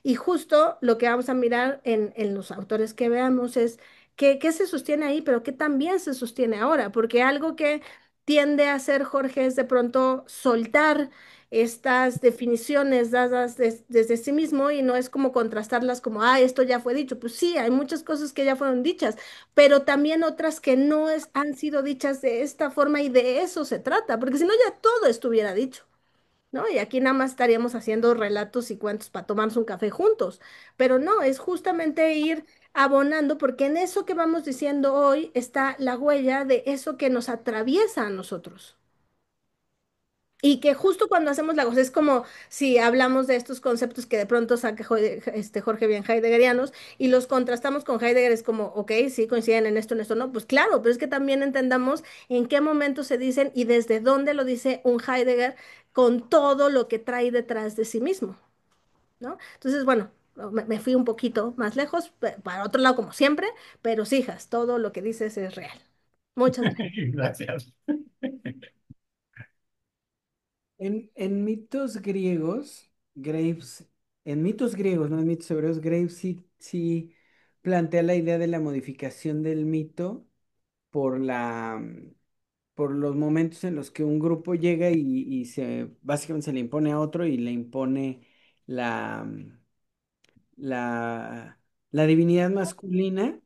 Y justo lo que vamos a mirar en los autores que veamos es qué se sostiene ahí, pero qué también se sostiene ahora, porque algo que tiende a hacer Jorge es de pronto soltar estas definiciones dadas desde sí mismo y no es como contrastarlas como, ah, esto ya fue dicho. Pues sí, hay muchas cosas que ya fueron dichas, pero también otras que no han sido dichas de esta forma y de eso se trata, porque si no ya todo estuviera dicho. ¿No? Y aquí nada más estaríamos haciendo relatos y cuentos para tomarnos un café juntos, pero no, es justamente ir abonando, porque en eso que vamos diciendo hoy está la huella de eso que nos atraviesa a nosotros. Y que justo cuando hacemos la cosa, es como si hablamos de estos conceptos que de pronto saca Jorge bien heideggerianos y los contrastamos con Heidegger, es como, ok, sí, coinciden en esto no, pues claro, pero es que también entendamos en qué momento se dicen y desde dónde lo dice un Heidegger con todo lo que trae detrás de sí mismo, ¿no? Entonces, bueno, me fui un poquito más lejos, para otro lado como siempre, pero sí, hijas, todo lo que dices es real. Muchas gracias. Gracias. En mitos griegos, Graves, en mitos griegos, no en mitos hebreos, Graves sí plantea la idea de la modificación del mito por por los momentos en los que un grupo llega y básicamente se le impone a otro y le impone la, la, la divinidad masculina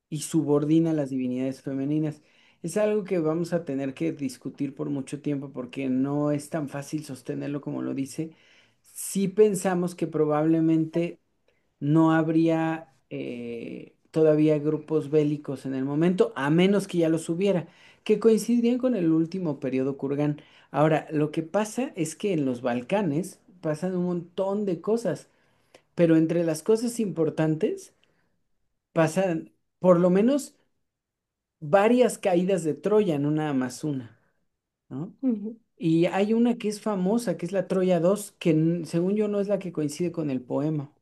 y subordina a las divinidades femeninas. Es algo que vamos a tener que discutir por mucho tiempo porque no es tan fácil sostenerlo como lo dice. Sí pensamos que probablemente no habría todavía grupos bélicos en el momento, a menos que ya los hubiera, que coincidirían con el último periodo Kurgán. Ahora, lo que pasa es que en los Balcanes pasan un montón de cosas, pero entre las cosas importantes pasan por lo menos varias caídas de Troya, no nada más una, ¿no? Ujú, Y hay una que es famosa, que es la Troya 2 que según yo no es la que coincide con el poema.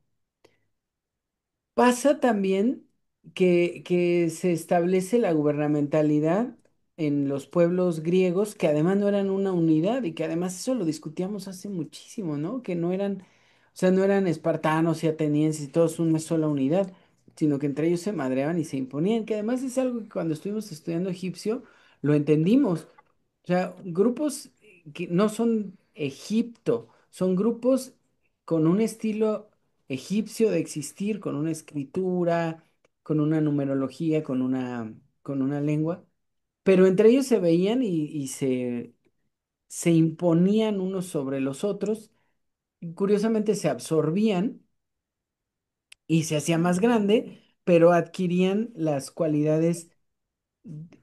Pasa también que se establece la gubernamentalidad en los pueblos griegos, que además no eran una unidad y que además eso lo discutíamos hace muchísimo, ¿no? Que no eran, o sea, no eran espartanos y atenienses y todos una sola unidad, sino que entre ellos se madreaban y se imponían, que además es algo que cuando estuvimos estudiando egipcio lo entendimos. O sea, grupos que no son Egipto, son grupos con un estilo egipcio de existir, con una escritura, con una numerología, con una lengua, pero entre ellos se veían y se imponían unos sobre los otros, y curiosamente se absorbían y se hacía más grande, pero adquirían las cualidades,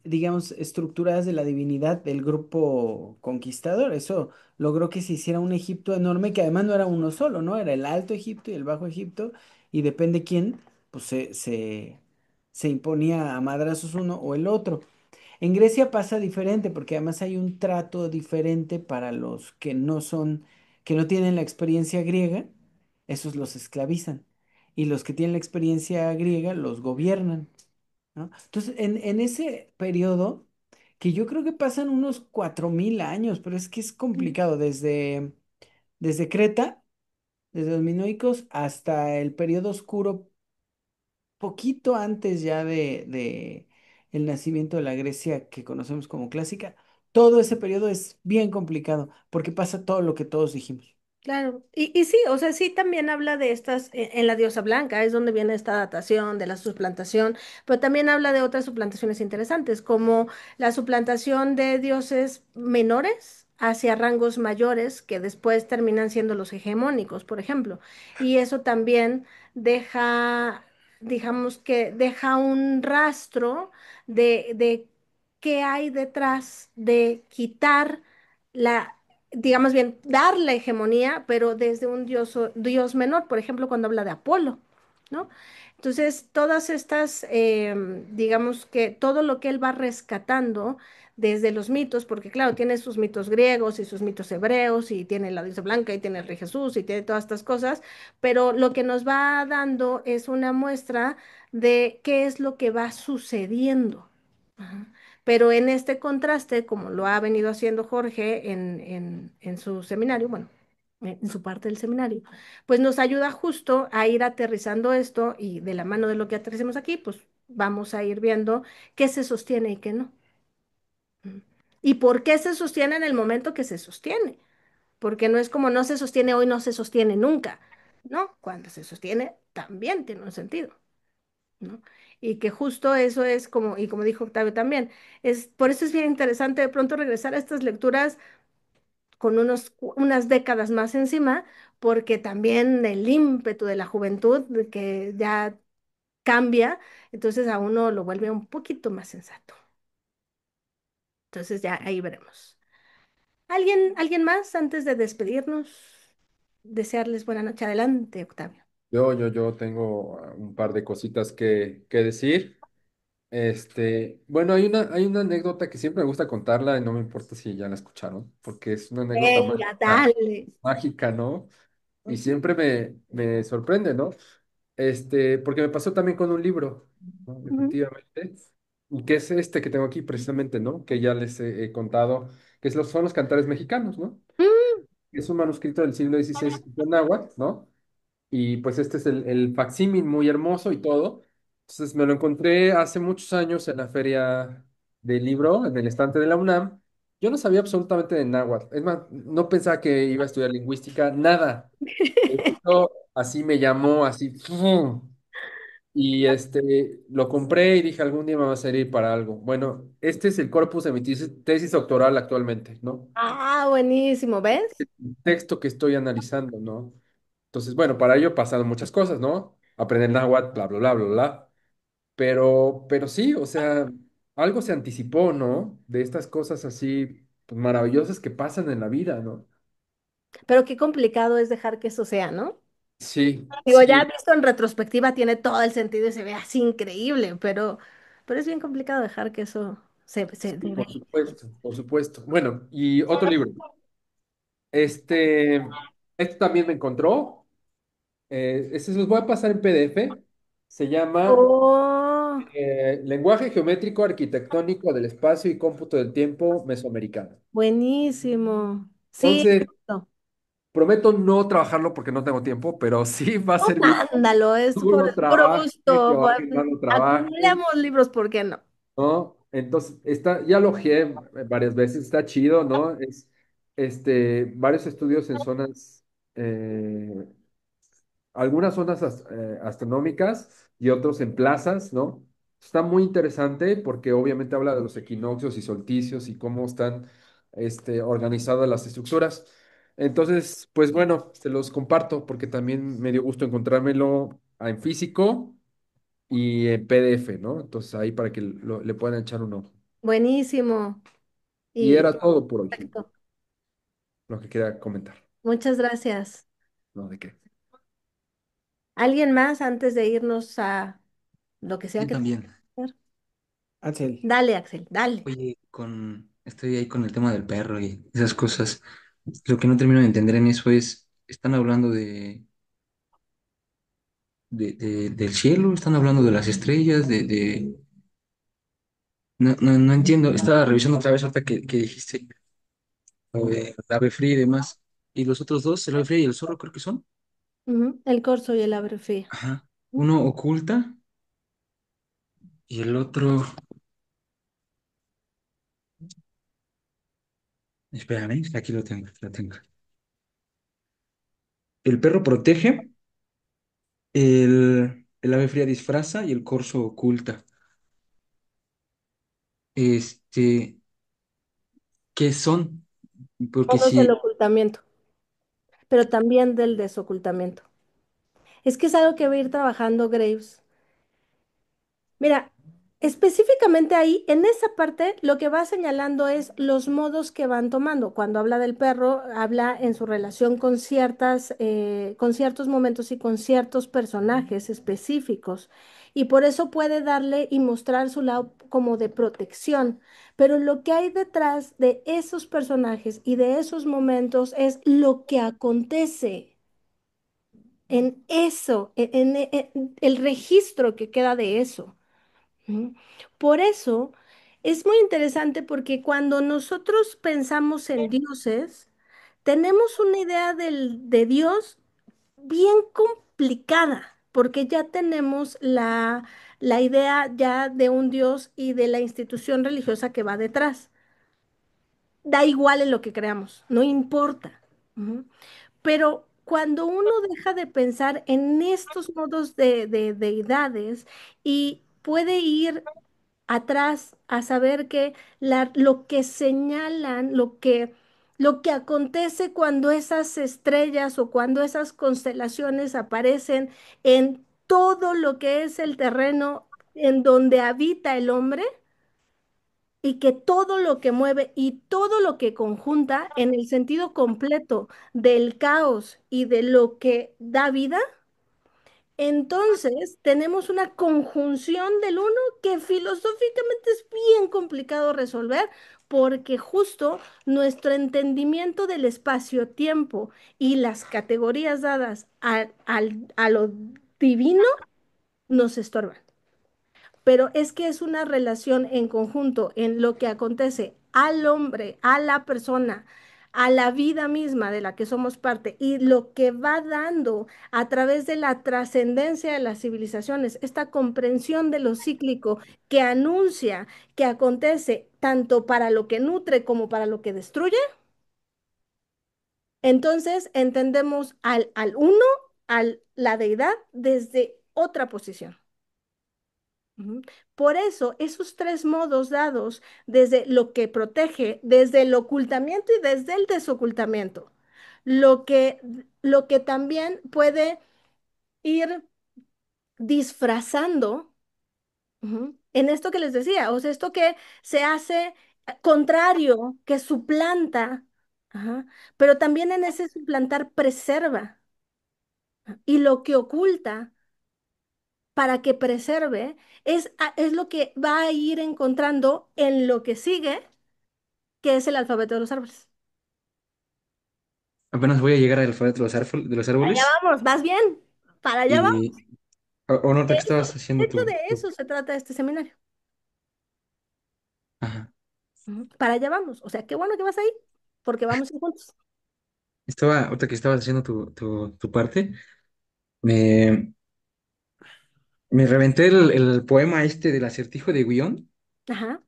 digamos, estructuradas de la divinidad del grupo conquistador. Eso logró que se hiciera un Egipto enorme, que además no era uno solo, ¿no? Era el Alto Egipto y el Bajo Egipto, y depende quién, pues se imponía a madrazos uno o el otro. En Grecia pasa diferente, porque además hay un trato diferente para los que no son, que no tienen la experiencia griega, esos los esclavizan. Y los que tienen la experiencia griega los gobiernan, ¿no? Entonces, en ese periodo, que yo creo que pasan unos 4000 años, pero es que es complicado, desde Creta, desde los minoicos, hasta el periodo oscuro, poquito antes ya de el nacimiento de la Grecia que conocemos como clásica, todo ese periodo es bien complicado, porque pasa todo lo que todos dijimos. Claro, y sí, o sea, sí también habla de estas, en la diosa blanca, es donde viene esta datación de la suplantación, pero también habla de otras suplantaciones interesantes, como la suplantación de dioses menores hacia rangos mayores que después terminan siendo los hegemónicos, por ejemplo. Y eso también deja, digamos que deja un rastro de qué hay detrás de quitar la digamos bien, dar la hegemonía, pero desde un dios menor, por ejemplo, cuando habla de Apolo, ¿no? Entonces, todas estas, digamos que todo lo que él va rescatando desde los mitos, porque claro, tiene sus mitos griegos y sus mitos hebreos, y tiene la diosa blanca, y tiene el rey Jesús, y tiene todas estas cosas, pero lo que nos va dando es una muestra de qué es lo que va sucediendo. Ajá. Pero en este contraste, como lo ha venido haciendo Jorge en su seminario, bueno, en su parte del seminario, pues nos ayuda justo a ir aterrizando esto y de la mano de lo que aterricemos aquí, pues vamos a ir viendo qué se sostiene y qué no. Mm. Y por qué se sostiene en el momento que se sostiene. Porque no es como no se sostiene hoy, no se sostiene nunca. No, cuando se sostiene también tiene un sentido. ¿No? Y que justo eso es como, y como dijo Octavio también, por eso es bien interesante de pronto regresar a estas lecturas con unas décadas más encima, porque también el ímpetu de la juventud, de que ya cambia, entonces a uno lo vuelve un poquito más sensato. Entonces ya ahí veremos. ¿Alguien más antes de despedirnos? Desearles buena noche. Adelante, Octavio. Yo tengo un par de cositas que decir. Bueno, hay una anécdota que siempre me gusta contarla y no me importa si ya la escucharon, porque es una anécdota Venga, mágica, dale. mágica, ¿no? Y siempre me sorprende, ¿no? Porque me pasó también con un libro, ¿no? Ujú. Efectivamente, y que es este que tengo aquí precisamente, ¿no? Que ya les he contado, que son los cantares mexicanos, ¿no? Mm. Es un manuscrito del siglo XVI escrito en náhuatl, ¿no? Y pues este es el facsímil muy hermoso y todo. Entonces me lo encontré hace muchos años en la feria del libro, en el estante de la UNAM. Yo no sabía absolutamente de náhuatl. Es más, no pensaba que iba a estudiar lingüística, nada. Esto así me llamó, así. ¡Fum! Y lo compré y dije, algún día me va a servir para algo. Bueno, este es el corpus de mi tesis doctoral actualmente, ¿no? Ah, buenísimo, ¿ves? Texto que estoy analizando, ¿no? Entonces, bueno, para ello pasaron muchas cosas, ¿no? Aprender náhuatl, bla, bla, bla, bla, bla. Pero sí, o sea, algo se anticipó, ¿no? De estas cosas así pues, maravillosas que pasan en la vida, ¿no? Pero qué complicado es dejar que eso sea, ¿no? Sí, Digo, ya sí, visto en retrospectiva tiene todo el sentido y se ve así increíble, pero es bien complicado dejar que eso se sí, dé. por supuesto, por supuesto. Bueno, y otro libro. Este, este también me encontró. Este se los voy a pasar en PDF. Se llama Oh, Lenguaje geométrico arquitectónico del espacio y cómputo del tiempo mesoamericano. buenísimo. Sí, Entonces, justo. prometo no trabajarlo porque no tengo tiempo, pero sí va a Oh, servir. mándalo, es Tú por lo el puro trabajes, que gusto. ojalá lo trabajes, Acumulemos libros, ¿por qué no? ¿no? Entonces, ya lo ojeé varias veces, está chido, ¿no? Varios estudios en zonas eh, algunas zonas astronómicas y otros en plazas, ¿no? Está muy interesante porque obviamente habla de los equinoccios y solsticios y cómo están organizadas las estructuras. Entonces, pues bueno, se los comparto porque también me dio gusto encontrármelo en físico y en PDF, ¿no? Entonces ahí para que le puedan echar un ojo. Buenísimo. Y Y era todo por hoy, perfecto. lo que quería comentar. Muchas gracias. ¿No? ¿De qué? ¿Alguien más antes de irnos a lo que sea Yo que tenga también. que hacer? Axel. Dale, Axel, dale. Oye, estoy ahí con el tema del perro y esas cosas. Lo que no termino de entender en eso es, están hablando del cielo, están hablando de las estrellas, no entiendo. Estaba revisando otra vez ahorita que dijiste lo de la ave fría y demás. Y los otros dos, el ave fría y el zorro, creo que son. Ujú, el corzo y el ave fría. Ajá. Uno oculta y el otro. Espérame, aquí lo tengo, aquí lo tengo. El perro protege, el ave fría disfraza y el corzo oculta. Este, ¿Qué son? Porque Todo es el si, ocultamiento, pero también del desocultamiento. Es que es algo que va a ir trabajando Graves. Mira, específicamente ahí, en esa parte, lo que va señalando es los modos que van tomando. Cuando habla del perro, habla en su relación con ciertos momentos y con ciertos personajes específicos. Y por eso puede darle y mostrar su lado como de protección. Pero lo que hay detrás de esos personajes y de esos momentos es lo que acontece en eso, el registro que queda de eso. ¿No? Por eso es muy interesante porque cuando nosotros pensamos en dioses, tenemos una idea de Dios bien complicada, porque ya tenemos la idea ya de un Dios y de la institución religiosa que va detrás. Da igual en lo que creamos, no importa. Ujú. Pero cuando uno deja de pensar en estos modos de deidades y puede ir atrás a saber que lo que señalan, lo que acontece cuando esas estrellas o cuando esas constelaciones aparecen en todo lo que es el terreno en donde habita el hombre y que todo lo que mueve y todo lo que conjunta en el sentido completo del caos y de lo que da vida, entonces tenemos una conjunción del uno que filosóficamente es bien complicado resolver porque justo nuestro entendimiento del espacio-tiempo y las categorías dadas a lo divino nos estorban. Pero es que es una relación en conjunto en lo que acontece al hombre, a la persona, a la vida misma de la que somos parte y lo que va dando a través de la trascendencia de las civilizaciones, esta comprensión de lo cíclico que anuncia que acontece tanto para lo que nutre como para lo que destruye, entonces entendemos al uno, a la deidad, desde otra posición. Ujú. Por eso, esos tres modos dados desde lo que protege, desde el ocultamiento y desde el desocultamiento, lo que, lo que también puede ir disfrazando, ujú, en esto que les decía, o sea, esto que se hace contrario, que suplanta, ajá, pero también en ese suplantar preserva y lo que oculta para que preserve, es lo que va a ir encontrando en lo que sigue, que es el alfabeto de los árboles. apenas voy a llegar al alfabeto de los Allá árboles, vamos, vas bien, para allá vamos. y o no, De ahorita que hecho, estabas de haciendo hecho, de eso se trata este seminario. ajá. Ujú, para allá vamos. O sea, qué bueno que vas ahí, porque vamos a ir juntos. Ahorita que estabas haciendo tu parte, me, me reventé el poema este del acertijo de Guión. Ajá.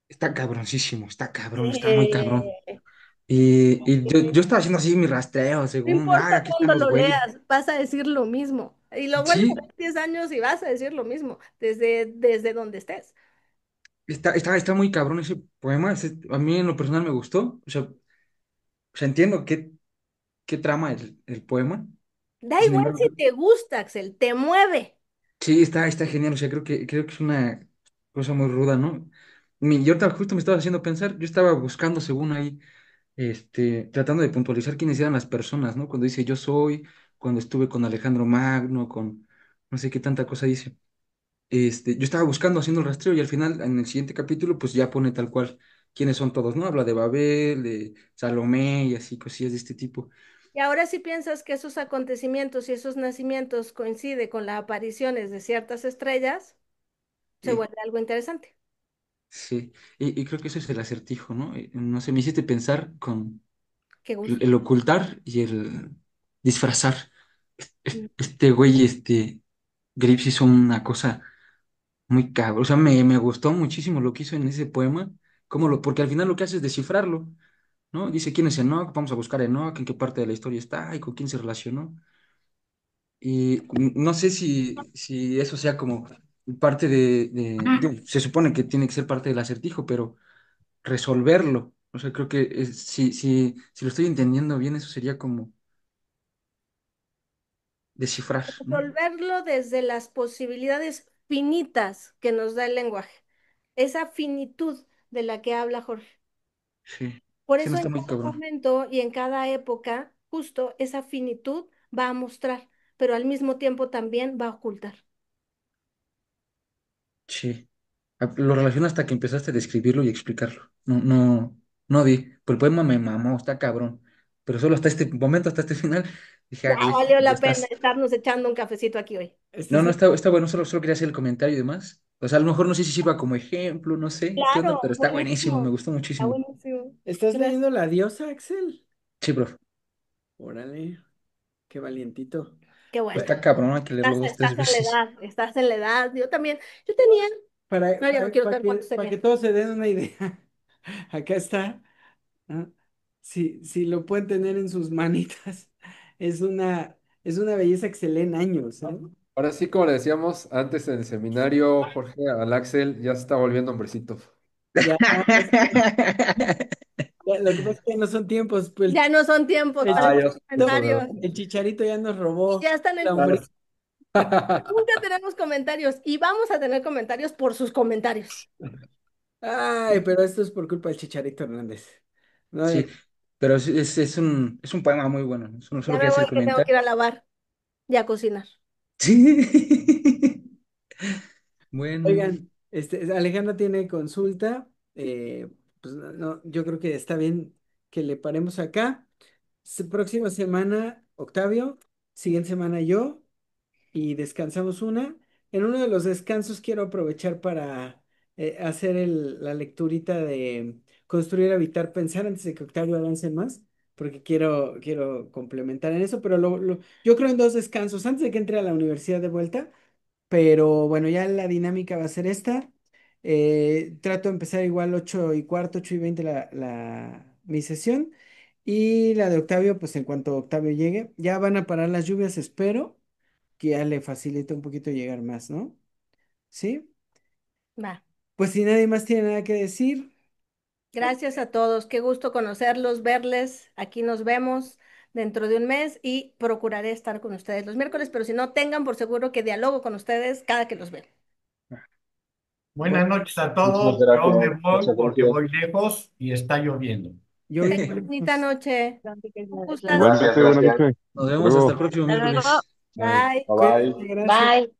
Está cabroncísimo, está cabrón, está muy cabrón. Eh, Y yo estaba haciendo así mi rastreo, No según, importa aquí están cuándo los lo güeyes. leas, vas a decir lo mismo. Y lo vuelves a Sí, leer 10 años y vas a decir lo mismo, desde donde estés. está muy cabrón ese poema. A mí en lo personal me gustó. O sea, entiendo qué trama el poema. Da Sin igual embargo, si te gusta, Axel, te mueve. sí, está genial. O sea, creo que es una cosa muy ruda, ¿no? Yo ahorita justo me estaba haciendo pensar, yo estaba buscando según ahí, tratando de puntualizar quiénes eran las personas, ¿no? Cuando dice yo soy, cuando estuve con Alejandro Magno, con no sé qué tanta cosa dice. Yo estaba buscando, haciendo el rastreo y al final, en el siguiente capítulo, pues ya pone tal cual quiénes son todos, ¿no? Habla de Babel, de Salomé y así, cosillas de este tipo. Y ahora si piensas que esos acontecimientos y esos nacimientos coinciden con las apariciones de ciertas estrellas, se Sí, vuelve algo interesante. sí. Y creo que eso es el acertijo, ¿no? No sé, me hiciste pensar con Qué el, gusto. el ocultar y el disfrazar. Mm. Este güey, Grips hizo una cosa muy cabrón. O sea, me gustó muchísimo lo que hizo en ese poema. Porque al final lo que hace es descifrarlo, ¿no? Dice quién es Enoch, vamos a buscar a Enoch, en qué parte de la historia está y con quién se relacionó. Y no sé si eso sea como parte digo, se supone que tiene que ser parte del acertijo, pero resolverlo. O sea, creo que si lo estoy entendiendo bien, eso sería como descifrar, ¿no? Resolverlo desde las posibilidades finitas que nos da el lenguaje, esa finitud de la que habla Jorge. Sí, Por sí, no eso está en muy cada cabrón. momento y en cada época, justo esa finitud va a mostrar, pero al mismo tiempo también va a ocultar. Sí. Lo relaciono hasta que empezaste a describirlo y explicarlo. No, no, no di. Pero el poema me mamó, está cabrón. Pero solo hasta este momento, hasta este final, dije, Ya güey, valió ya la pena estás. estarnos echando un cafecito aquí hoy. Este No, es no, está bueno, solo quería hacer el comentario y demás. O sea, a lo mejor no sé si sirva como ejemplo, no sé qué onda, Claro, pero está buenísimo, me buenísimo. gustó Está muchísimo. buenísimo. ¿Estás Gracias. leyendo La Diosa, Axel? Sí, bro. Órale, qué valientito. Qué bueno. Está cabrón, hay que leerlo Estás, dos, estás tres en la veces. edad, estás en la edad. Yo también. Yo tenía. Para, No, yo no para, quiero para saber que, cuánto se para que lee. todos se den una idea, acá está. ¿No? Si lo pueden tener en sus manitas, es una belleza que se lee en años, ¿eh? Ahora sí, como le decíamos antes en el seminario, Jorge, al Axel ya se está volviendo hombrecito. Ya, lo que pasa es que no son tiempos, pues Ya no son tiempos el, para Ah, chi- ya esos es justo, comentarios. ¿verdad? el chicharito ya nos Y robó ya están en la juego. hombría. Claro. Nunca tenemos comentarios y vamos a tener comentarios por sus comentarios. Ay, pero esto es por culpa del Chicharito Hernández. No, Sí, pero es un poema muy bueno. Solo Ya me quería hacer voy el que tengo que comentario. ir a lavar y a cocinar. Sí. Bueno, oigan, Alejandra tiene consulta. Pues yo creo que está bien que le paremos acá. Próxima semana, Octavio. Siguiente semana yo. Y descansamos una. En uno de los descansos quiero aprovechar para hacer la lecturita de Construir, Habitar, Pensar antes de que Octavio avance más, porque quiero complementar en eso, pero yo creo en dos descansos antes de que entre a la universidad de vuelta, pero bueno, ya la dinámica va a ser esta. Trato de empezar igual 8:15, 8:20 mi sesión. Y la de Octavio, pues en cuanto Octavio llegue, ya van a parar las lluvias, espero que ya le facilita un poquito llegar más, ¿no? ¿Sí? Va. Pues si nadie más tiene nada que decir, Gracias a todos. Qué gusto conocerlos, verles. Aquí nos vemos dentro de un mes y procuraré estar con ustedes los miércoles, pero si no, tengan por seguro que dialogo con ustedes cada que los veo. bueno, Buenas noches a Muchas todos. Yo me gracias, voy muchas porque gracias. voy lejos y está lloviendo. yo Bonita igual, noche. Un gustazo. Gracias, Igualmente, buenas gracias. noches. nos Hasta vemos hasta el luego. próximo Hasta luego. miércoles. Bye. Bye cuídate, bye. gracias. Bye.